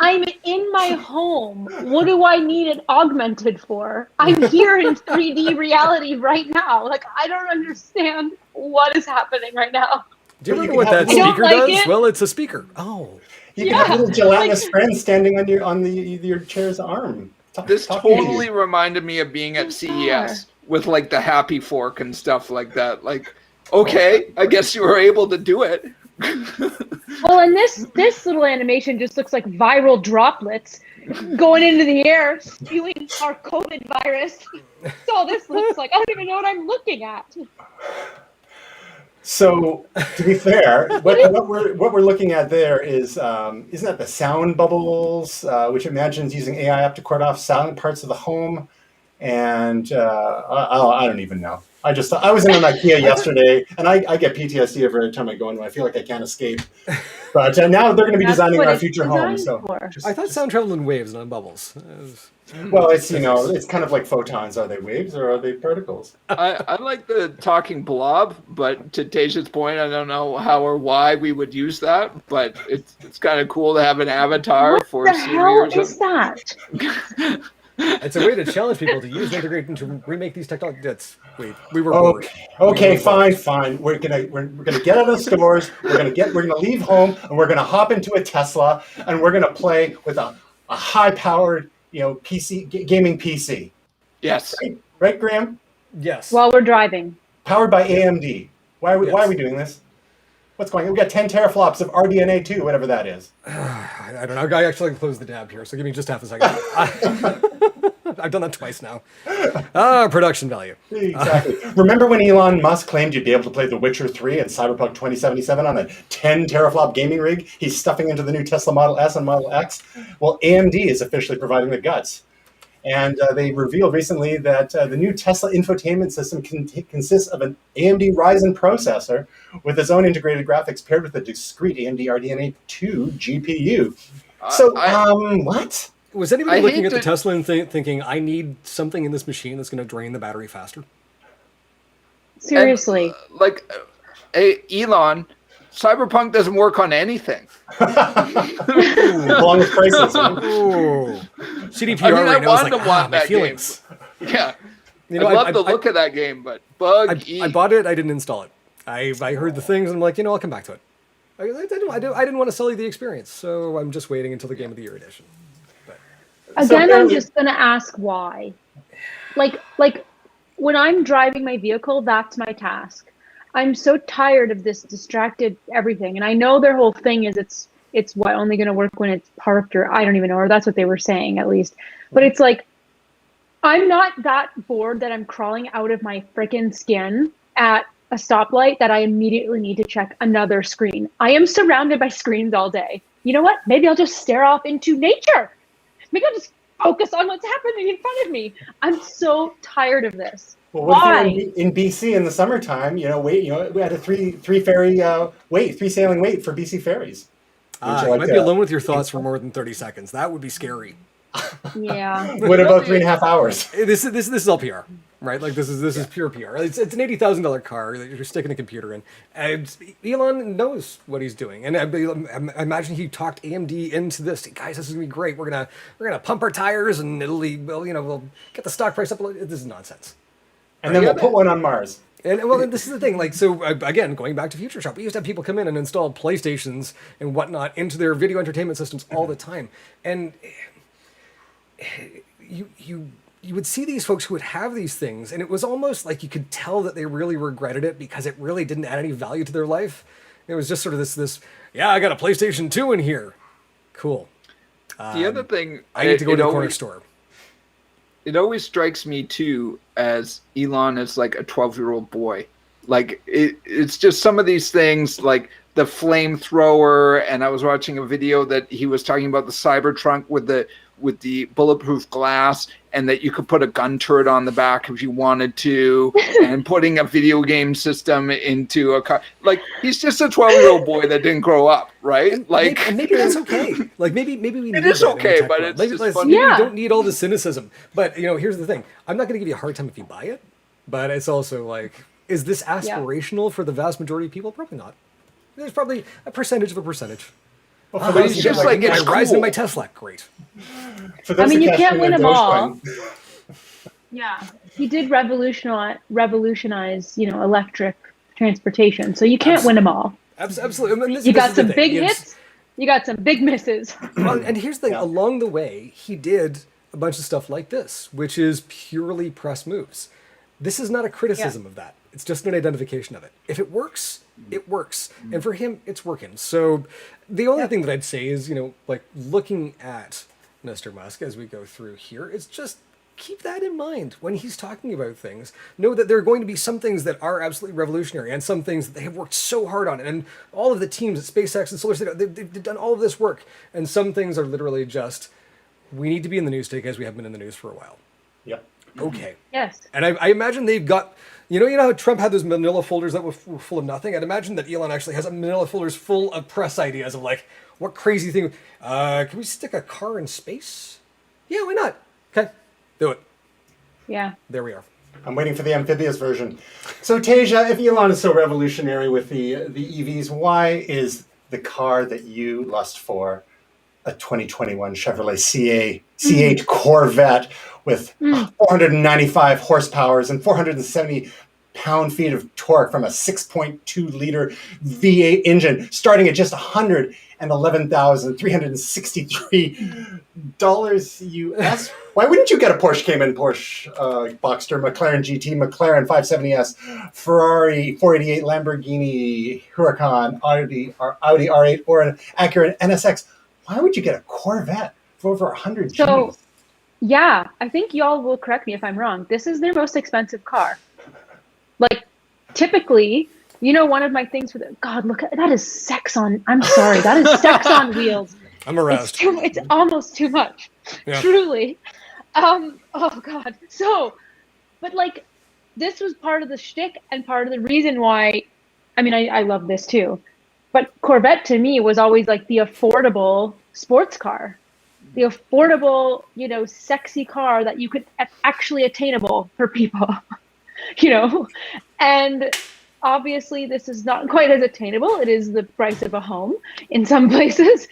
C: I'm in my home. What do I need it augmented for? I'm here in 3D reality right now. Like, I don't understand what is happening right now.
B: Do you remember what that speaker does? Well, it's a speaker. Oh.
A: You can have little gelatinous friends standing on your chair's arm.
D: This totally reminded me of being at CES with like the happy fork and stuff like that. Like, okay, I guess you were able to do it.
C: Well, and this little animation just looks like viral droplets going into the air, spewing our COVID virus. That's all this looks like. I don't even know what I'm looking at.
A: So, to be fair, what we're looking at there is isn't that the sound bubbles, which imagines using AI up to cord off sound parts of the home, and I don't even know. I was in an IKEA yesterday, and I get PTSD every time I go in when I feel like I can't escape. But now they're going to be designing our future home. So
C: I
B: thought sound traveled in waves, not bubbles.
A: Well, it's it's kind of like photons. Are they waves or are they particles?
D: I like the talking blob, but to Tasia's point, I don't know how or why we would use that, but it's kind of cool to have an avatar for
C: What the hell is that?
B: It's a way to challenge people to use and integrate and to remake these technologies. We were
A: okay, fine. We're gonna get out of the stores. We're gonna leave home, and we're gonna hop into a Tesla, and we're gonna play with a high-powered PC gaming PC.
D: Yes.
A: Right, Graham?
B: Yes.
C: While we're driving.
A: Powered by AMD. Why are we doing this? What's going on? We've got 10 teraflops of RDNA 2, whatever that is.
B: I don't know. I actually closed the tab here, so give me just half a second. I've done that twice now. Production value.
A: Exactly. Remember when Elon Musk claimed you'd be able to play The Witcher 3 and Cyberpunk 2077 on a 10 teraflop gaming rig he's stuffing into the new Tesla Model S and Model X? Well, AMD is officially providing the guts. And they revealed recently that the new Tesla infotainment system consists of an AMD Ryzen processor with its own integrated graphics paired with a discrete AMD RDNA 2 GPU. So, what?
B: Was anybody looking at the Tesla and thinking, I need something in this machine that's going to drain the battery faster?
C: Seriously.
D: And, hey, Elon, Cyberpunk doesn't work on anything.
A: Along with prices.
B: CDPR right now is like, my feelings.
D: Game. Yeah. I love the look of that game, but
B: I bought it, I didn't install it. I heard the things, and I'm like, I'll come back to it. I didn't want to sell you the experience, so I'm just waiting until the Game of the Year edition.
C: Again, I'm just going to ask why. Like when I'm driving my vehicle, that's my task. I'm so tired of this distracted everything. And I know their whole thing is it's only going to work when it's parked, or I don't even know, or that's what they were saying at least. But it's like, I'm not that bored that I'm crawling out of my freaking skin at a stoplight that I immediately need to check another screen. I am surrounded by screens all day. You know what? Maybe I'll just stare off into nature. Maybe I'll just focus on what's happening in front of me. I'm so tired of this.
A: Well, what if you're in BC in the summertime? We had a three sailing wait for BC ferries.
B: You might be alone with your thoughts for more than 30 seconds. That would be scary.
C: Yeah.
A: What about 3.5 hours?
B: This is all PR, right? Like this is pure PR. It's an $80,000 car that you're sticking a computer in. And Elon knows what he's doing, and I imagine he talked AMD into this. Guys, this is gonna be great. We're gonna pump our tires, and we'll get the stock price up. This is nonsense.
A: And then we'll put one on Mars.
B: And this is the thing. Again, going back to Future Shop, we used to have people come in and install PlayStations and whatnot into their video entertainment systems all the time, and you would see these folks who would have these things, and it was almost like you could tell that they really regretted it because it really didn't add any value to their life. It was just sort of this I got a PlayStation 2 in here. Cool.
D: The other thing,
B: I need to go to the corner store.
D: it always strikes me too as Elon is like a 12-year-old boy. Like it's just some of these things, like the flamethrower. And I was watching a video that he was talking about the Cybertruck with the bulletproof glass, and that you could put a gun turret on the back if you wanted to, and putting a video game system into a car. Like, he's just a 12-year-old boy that didn't grow up, right?
B: And maybe that's okay. Like maybe we need
D: it is
B: that in the
D: okay,
B: tech
D: but
B: world.
D: it's
B: maybe,
D: just
B: maybe
D: funny.
B: we don't need all the cynicism. But here's the thing: I'm not going to give you a hard time if you buy it. But it's also like, is this aspirational for the vast majority of people? Probably not. There's probably a percentage of a percentage.
A: Well,
D: But it's just like, it's
B: I rise in
D: cool.
B: my Tesla. Great.
C: I mean, you can't win them all.
A: Dogecoin.
C: Yeah, he did revolutionize, electric transportation. So you can't win them all.
B: Absolutely. I mean,
C: You got some big hits, you got some big misses.
B: Well, and here's the thing: along the way, he did a bunch of stuff like this, which is purely press moves. This is not a criticism of that. It's just an identification of it. If it works, it works. And for him, it's working. So the only thing that I'd say is, like looking at Mr. Musk as we go through here, is just keep that in mind when he's talking about things. Know that there are going to be some things that are absolutely revolutionary and some things that they have worked so hard on. And all of the teams at SpaceX and SolarCity, they've done all of this work. And some things are literally just, we need to be in the news today because we haven't been in the news for a while.
A: Yep.
B: Okay.
C: Yes.
B: And I imagine they've got, you know how Trump had those manila folders that were full of nothing? I'd imagine that Elon actually has a manila folders full of press ideas of like, what crazy thing, can we stick a car in space? Yeah, why not? Okay, do it.
C: Yeah.
B: There we are.
A: I'm waiting for the amphibious version. So Tasia, if Elon is so revolutionary with the EVs, why is the car that you lust for a 2021 Chevrolet C8 Corvette with 495 horsepowers and 470 pound-feet of torque from a 6.2 liter V8 engine, starting at just $111,363 US. Why wouldn't you get a Porsche Cayman, Porsche Boxster, McLaren GT, McLaren 570S, Ferrari 488, Lamborghini Huracan, Audi R8, or an Acura NSX? Why would you get a Corvette for over 100 G's?
C: So, yeah, I think y'all will correct me if I'm wrong. This is their most expensive car. Like, typically, one of my things for God, look, that is sex on, I'm sorry, that is sex on wheels.
B: I'm aroused.
C: It's almost too much, truly. Oh, God. So, but like, this was part of the shtick and part of the reason why, I love this too. But Corvette to me was always like the affordable sports car. The affordable, sexy car that you could actually attainable for people. And obviously this is not quite as attainable. It is the price of a home in some places,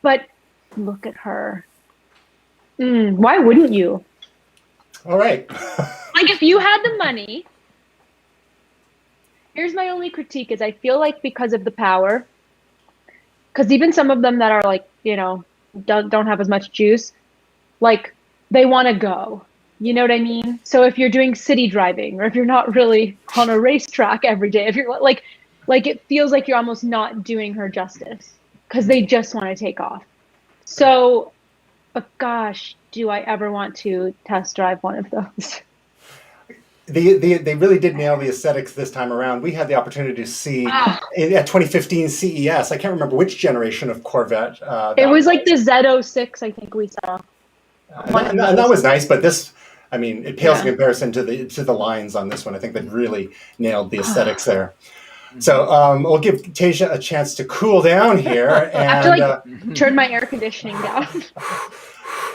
C: but look at her. Why wouldn't you?
A: All right.
C: Like, if you had the money, here's my only critique is I feel like because of the power, because even some of them that are like, don't have as much juice, like they want to go. You know what I mean? So if you're doing city driving, or if you're not really on a racetrack every day, if you're like it feels like you're almost not doing her justice because they just want to take off. So, but gosh, do I ever want to test drive one of those? They
A: really did nail the aesthetics this time around. We had the opportunity to see at 2015 CES. I can't remember which generation of Corvette.
C: It was like the Z06, I think we saw.
A: And that was nice, but this, it pales in comparison to the lines on this one. I think they really nailed the aesthetics there. So we'll give Tasia a chance to cool down here. And,
C: I have to turn my air conditioning down.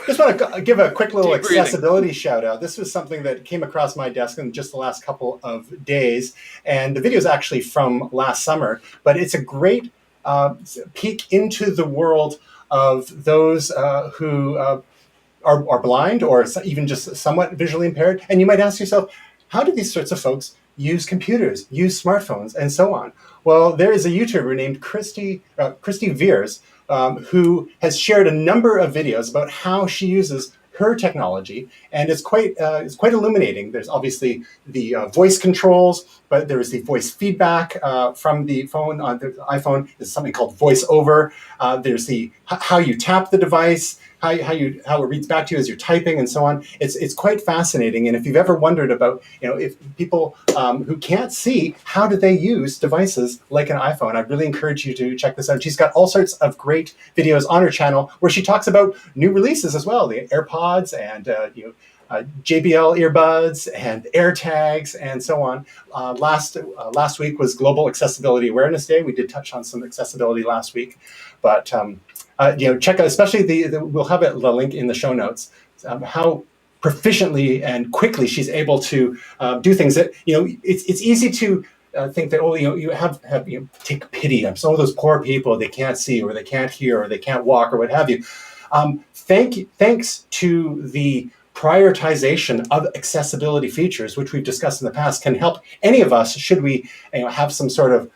A: Just want to give a quick little accessibility shout out. This was something that came across my desk in just the last couple of days. And the video is actually from last summer, but it's a great peek into the world of those who are blind or even just somewhat visually impaired. And you might ask yourself, how do these sorts of folks use computers, use smartphones, and so on? Well, there is a YouTuber named Kristy Viers, who has shared a number of videos about how she uses her technology, and it's quite illuminating. There's obviously the voice controls, but there is the voice feedback from the phone. On the iPhone is something called voice over. There's the how you tap the device, how it reads back to you as you're typing and so on. It's quite fascinating. And if you've ever wondered about, if people who can't see, how do they use devices like an iPhone, I'd really encourage you to check this out. She's got all sorts of great videos on her channel where she talks about new releases as well, the AirPods and JBL earbuds and AirTags and so on. Last week was Global Accessibility Awareness Day. We did touch on some accessibility last week, but check out, especially we'll have the link in the show notes, how proficiently and quickly she's able to do things that, it's easy to think that, you have take pity on some of those poor people, they can't see or they can't hear or they can't walk or what have you. Thanks to the prioritization of accessibility features, which we've discussed in the past, can help any of us should we have some sort of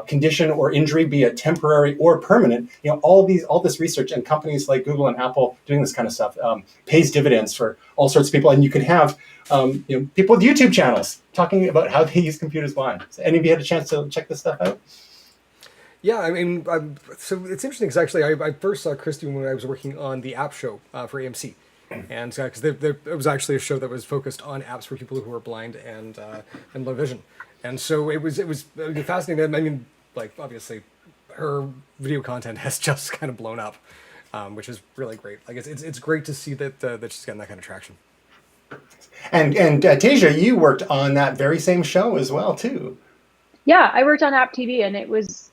A: condition or injury, be it temporary or permanent. All this research and companies like Google and Apple doing this kind of stuff pays dividends for all sorts of people. And you can have people with YouTube channels talking about how they use computers blind. So any of you had a chance to check this stuff out?
B: Yeah, I mean, so it's interesting because actually I first saw Kristy when I was working on the app show for AMC. And because it was actually a show that was focused on apps for people who are blind and low vision, and so it was fascinating. I mean, like obviously, her video content has just kind of blown up, which is really great. Like it's great to see that she's getting that kind of traction.
A: And Tasia, you worked on that very same show as well too.
C: Yeah, I worked on App TV, and it was,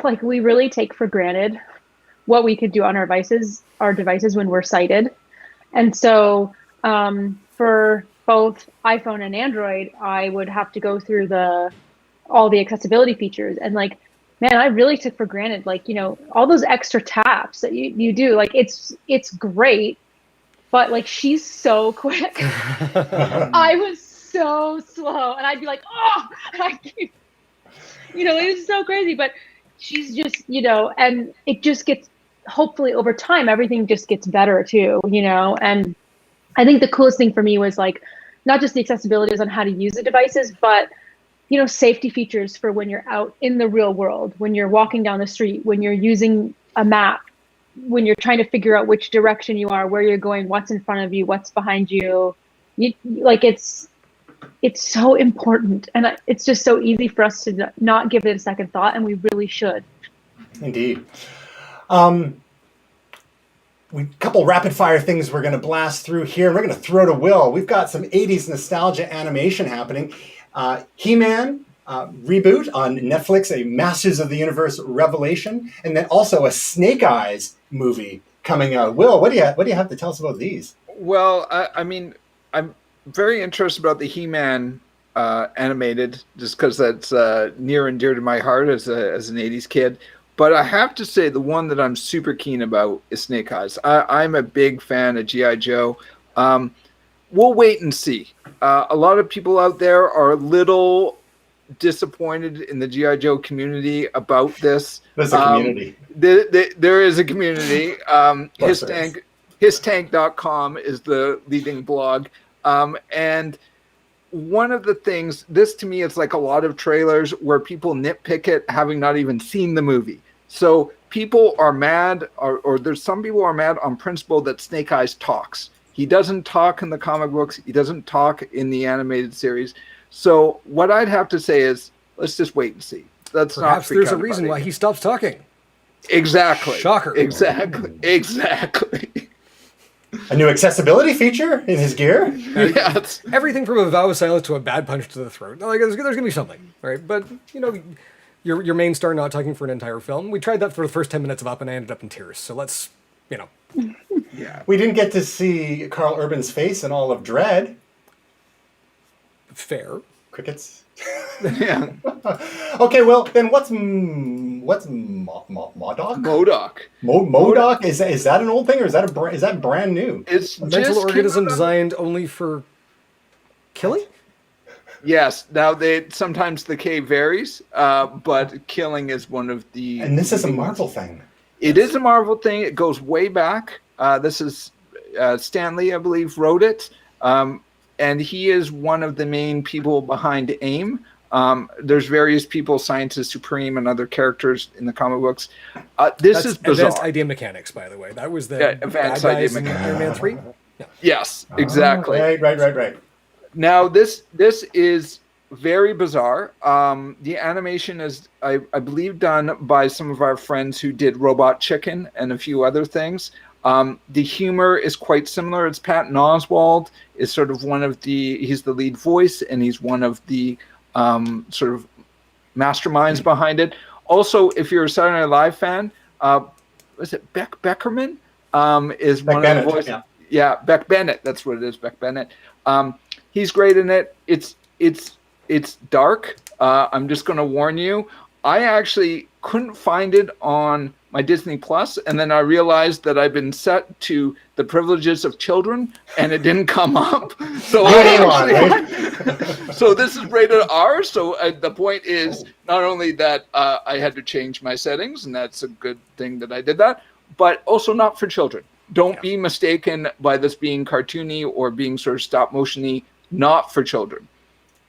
C: like we really take for granted what we could do on our devices when we're sighted. And so for both iPhone and Android, I would have to go through all the accessibility features. And like, man, I really took for granted, like, all those extra taps that you do, like it's great, but like, she's so quick. I was so slow and I'd be like, oh, it was so crazy, but she's just, and it just gets, hopefully over time, everything just gets better too, and I think the coolest thing for me was like, not just the accessibility on how to use the devices, but, safety features for when you're out in the real world, when you're walking down the street, when you're using a map, when you're trying to figure out which direction you are, where you're going, what's in front of you, what's behind you. It's so important. And it's just so easy for us to not give it a second thought. And we really should.
A: Indeed. A couple rapid fire things we're going to blast through here. And we're going to throw to Will. We've got some 80s nostalgia animation happening. He-Man reboot on Netflix, a Masters of the Universe revelation, and then also a Snake Eyes movie coming out. Will, what do you have to tell us about these?
D: Well, I mean, I'm very interested about the He-Man animated, just because that's near and dear to my heart as an 80s kid. But I have to say the one that I'm super keen about is Snake Eyes. I'm a big fan of G.I. Joe. We'll wait and see. A lot of people out there are a little disappointed in the G.I. Joe community about this.
A: There's a community.
D: There is a community. Histank.com is the leading blog. And one of the things, this to me is like a lot of trailers where people nitpick it having not even seen the movie. So people are mad, or there's some people are mad on principle that Snake Eyes talks. He doesn't talk in the comic books. He doesn't talk in the animated series. So what I'd have to say is, let's just wait and see. Let's
B: Perhaps
D: not.
B: There's a reason why he stops talking.
D: Exactly.
B: Shocker.
D: Exactly.
A: A new accessibility feature in his gear?
D: Yes.
B: Everything from a vow of silence to a bad punch to the throat. Like, there's going to be something, right? But, your main star not talking for an entire film. We tried that for the first 10 minutes of Up, and I ended up in tears. So let's,
A: Yeah. We didn't get to see Carl Urban's face in all of Dread.
B: Fair.
A: Crickets.
D: Yeah.
A: Okay, well, then what's MODOK?
D: MODOK.
A: MODOK? Is that an old thing, or is that brand new?
D: It's
B: a mental organism designed only for killing?
D: Yes. Now sometimes the K varies, but killing is one of the.
A: And this is a Marvel thing.
D: It is a Marvel thing. It goes way back. This is Stan Lee, I believe, wrote it. And he is one of the main people behind AIM. There's various people, Scientist Supreme and other characters in the comic books. This is bizarre.
B: Advanced Idea Mechanics, by the way. That was the
D: Advanced
B: bad
D: Idea
B: guys in
D: Mechanics.
B: Iron Man 3. Yeah.
D: Yes, exactly.
A: Right.
D: Now, this is very bizarre. The animation is, I believe, done by some of our friends who did Robot Chicken and a few other things. The humor is quite similar. It's Patton Oswalt is sort of he's the lead voice, and he's one of the sort of masterminds behind it. Also, if you're a Saturday Night Live fan, was it Beck Beckerman? Is
A: Beck
D: one
A: Bennett,
D: of the voices.
A: yeah.
D: Yeah, Beck Bennett. That's what it is, Beck Bennett. He's great in it. It's dark. I'm just going to warn you. I actually couldn't find it on my Disney Plus, and then I realized that I've been set to the privileges of children, and it didn't come up. So so this is rated R. So the point is not only that I had to change my settings, and that's a good thing that I did that, but also not for children. Don't be mistaken by this being cartoony or being sort of stop motion-y. Not for children.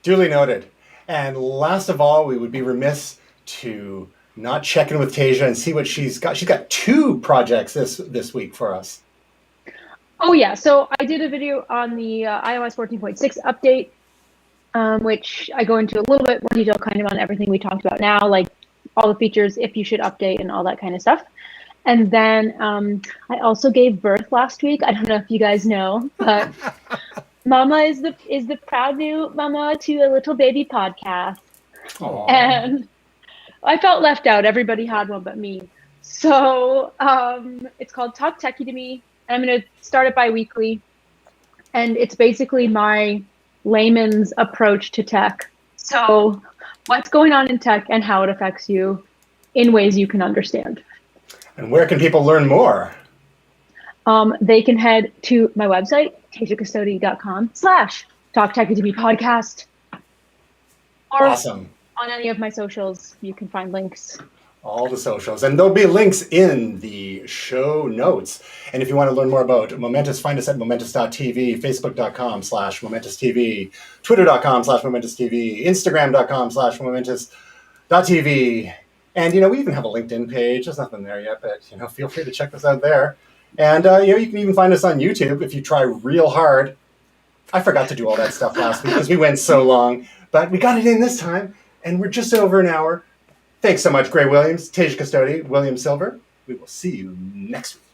A: Duly noted. And last of all, we would be remiss to not check in with Tasia and see what she's got. She's got 2 projects this week for us.
C: Oh yeah, so I did a video on the iOS 14.6 update, which I go into a little bit more detail kind of on everything we talked about now, like all the features, if you should update and all that kind of stuff. And then I also gave birth last week. I don't know if you guys know, but Mama is the proud new mama to a little baby podcast.
A: Aww.
C: And I felt left out. Everybody had one but me. So it's called Talk Techie to Me. I'm going to start it bi-weekly. And it's basically my layman's approach to tech. So what's going on in tech and how it affects you in ways you can understand.
A: And where can people learn more?
C: They can head to my website, tasiacustodi.com/Talk Techie to Me podcast. Or
A: Awesome.
C: on any of my socials, you can find links.
A: All the socials. And there'll be links in the show notes. And if you want to learn more about Momentous, find us at momentous.tv, facebook.com/momentous.tv, twitter.com/momentous.tv, instagram.com/momentous.tv. And, we even have a LinkedIn page. There's nothing there yet, but, feel free to check us out there. And, you can even find us on YouTube if you try real hard. I forgot to do all that stuff last week because we went so long, but we got it in this time, and we're just over an hour. Thanks so much, Gray Williams, Tasia Custodi, William Silver. We will see you next week.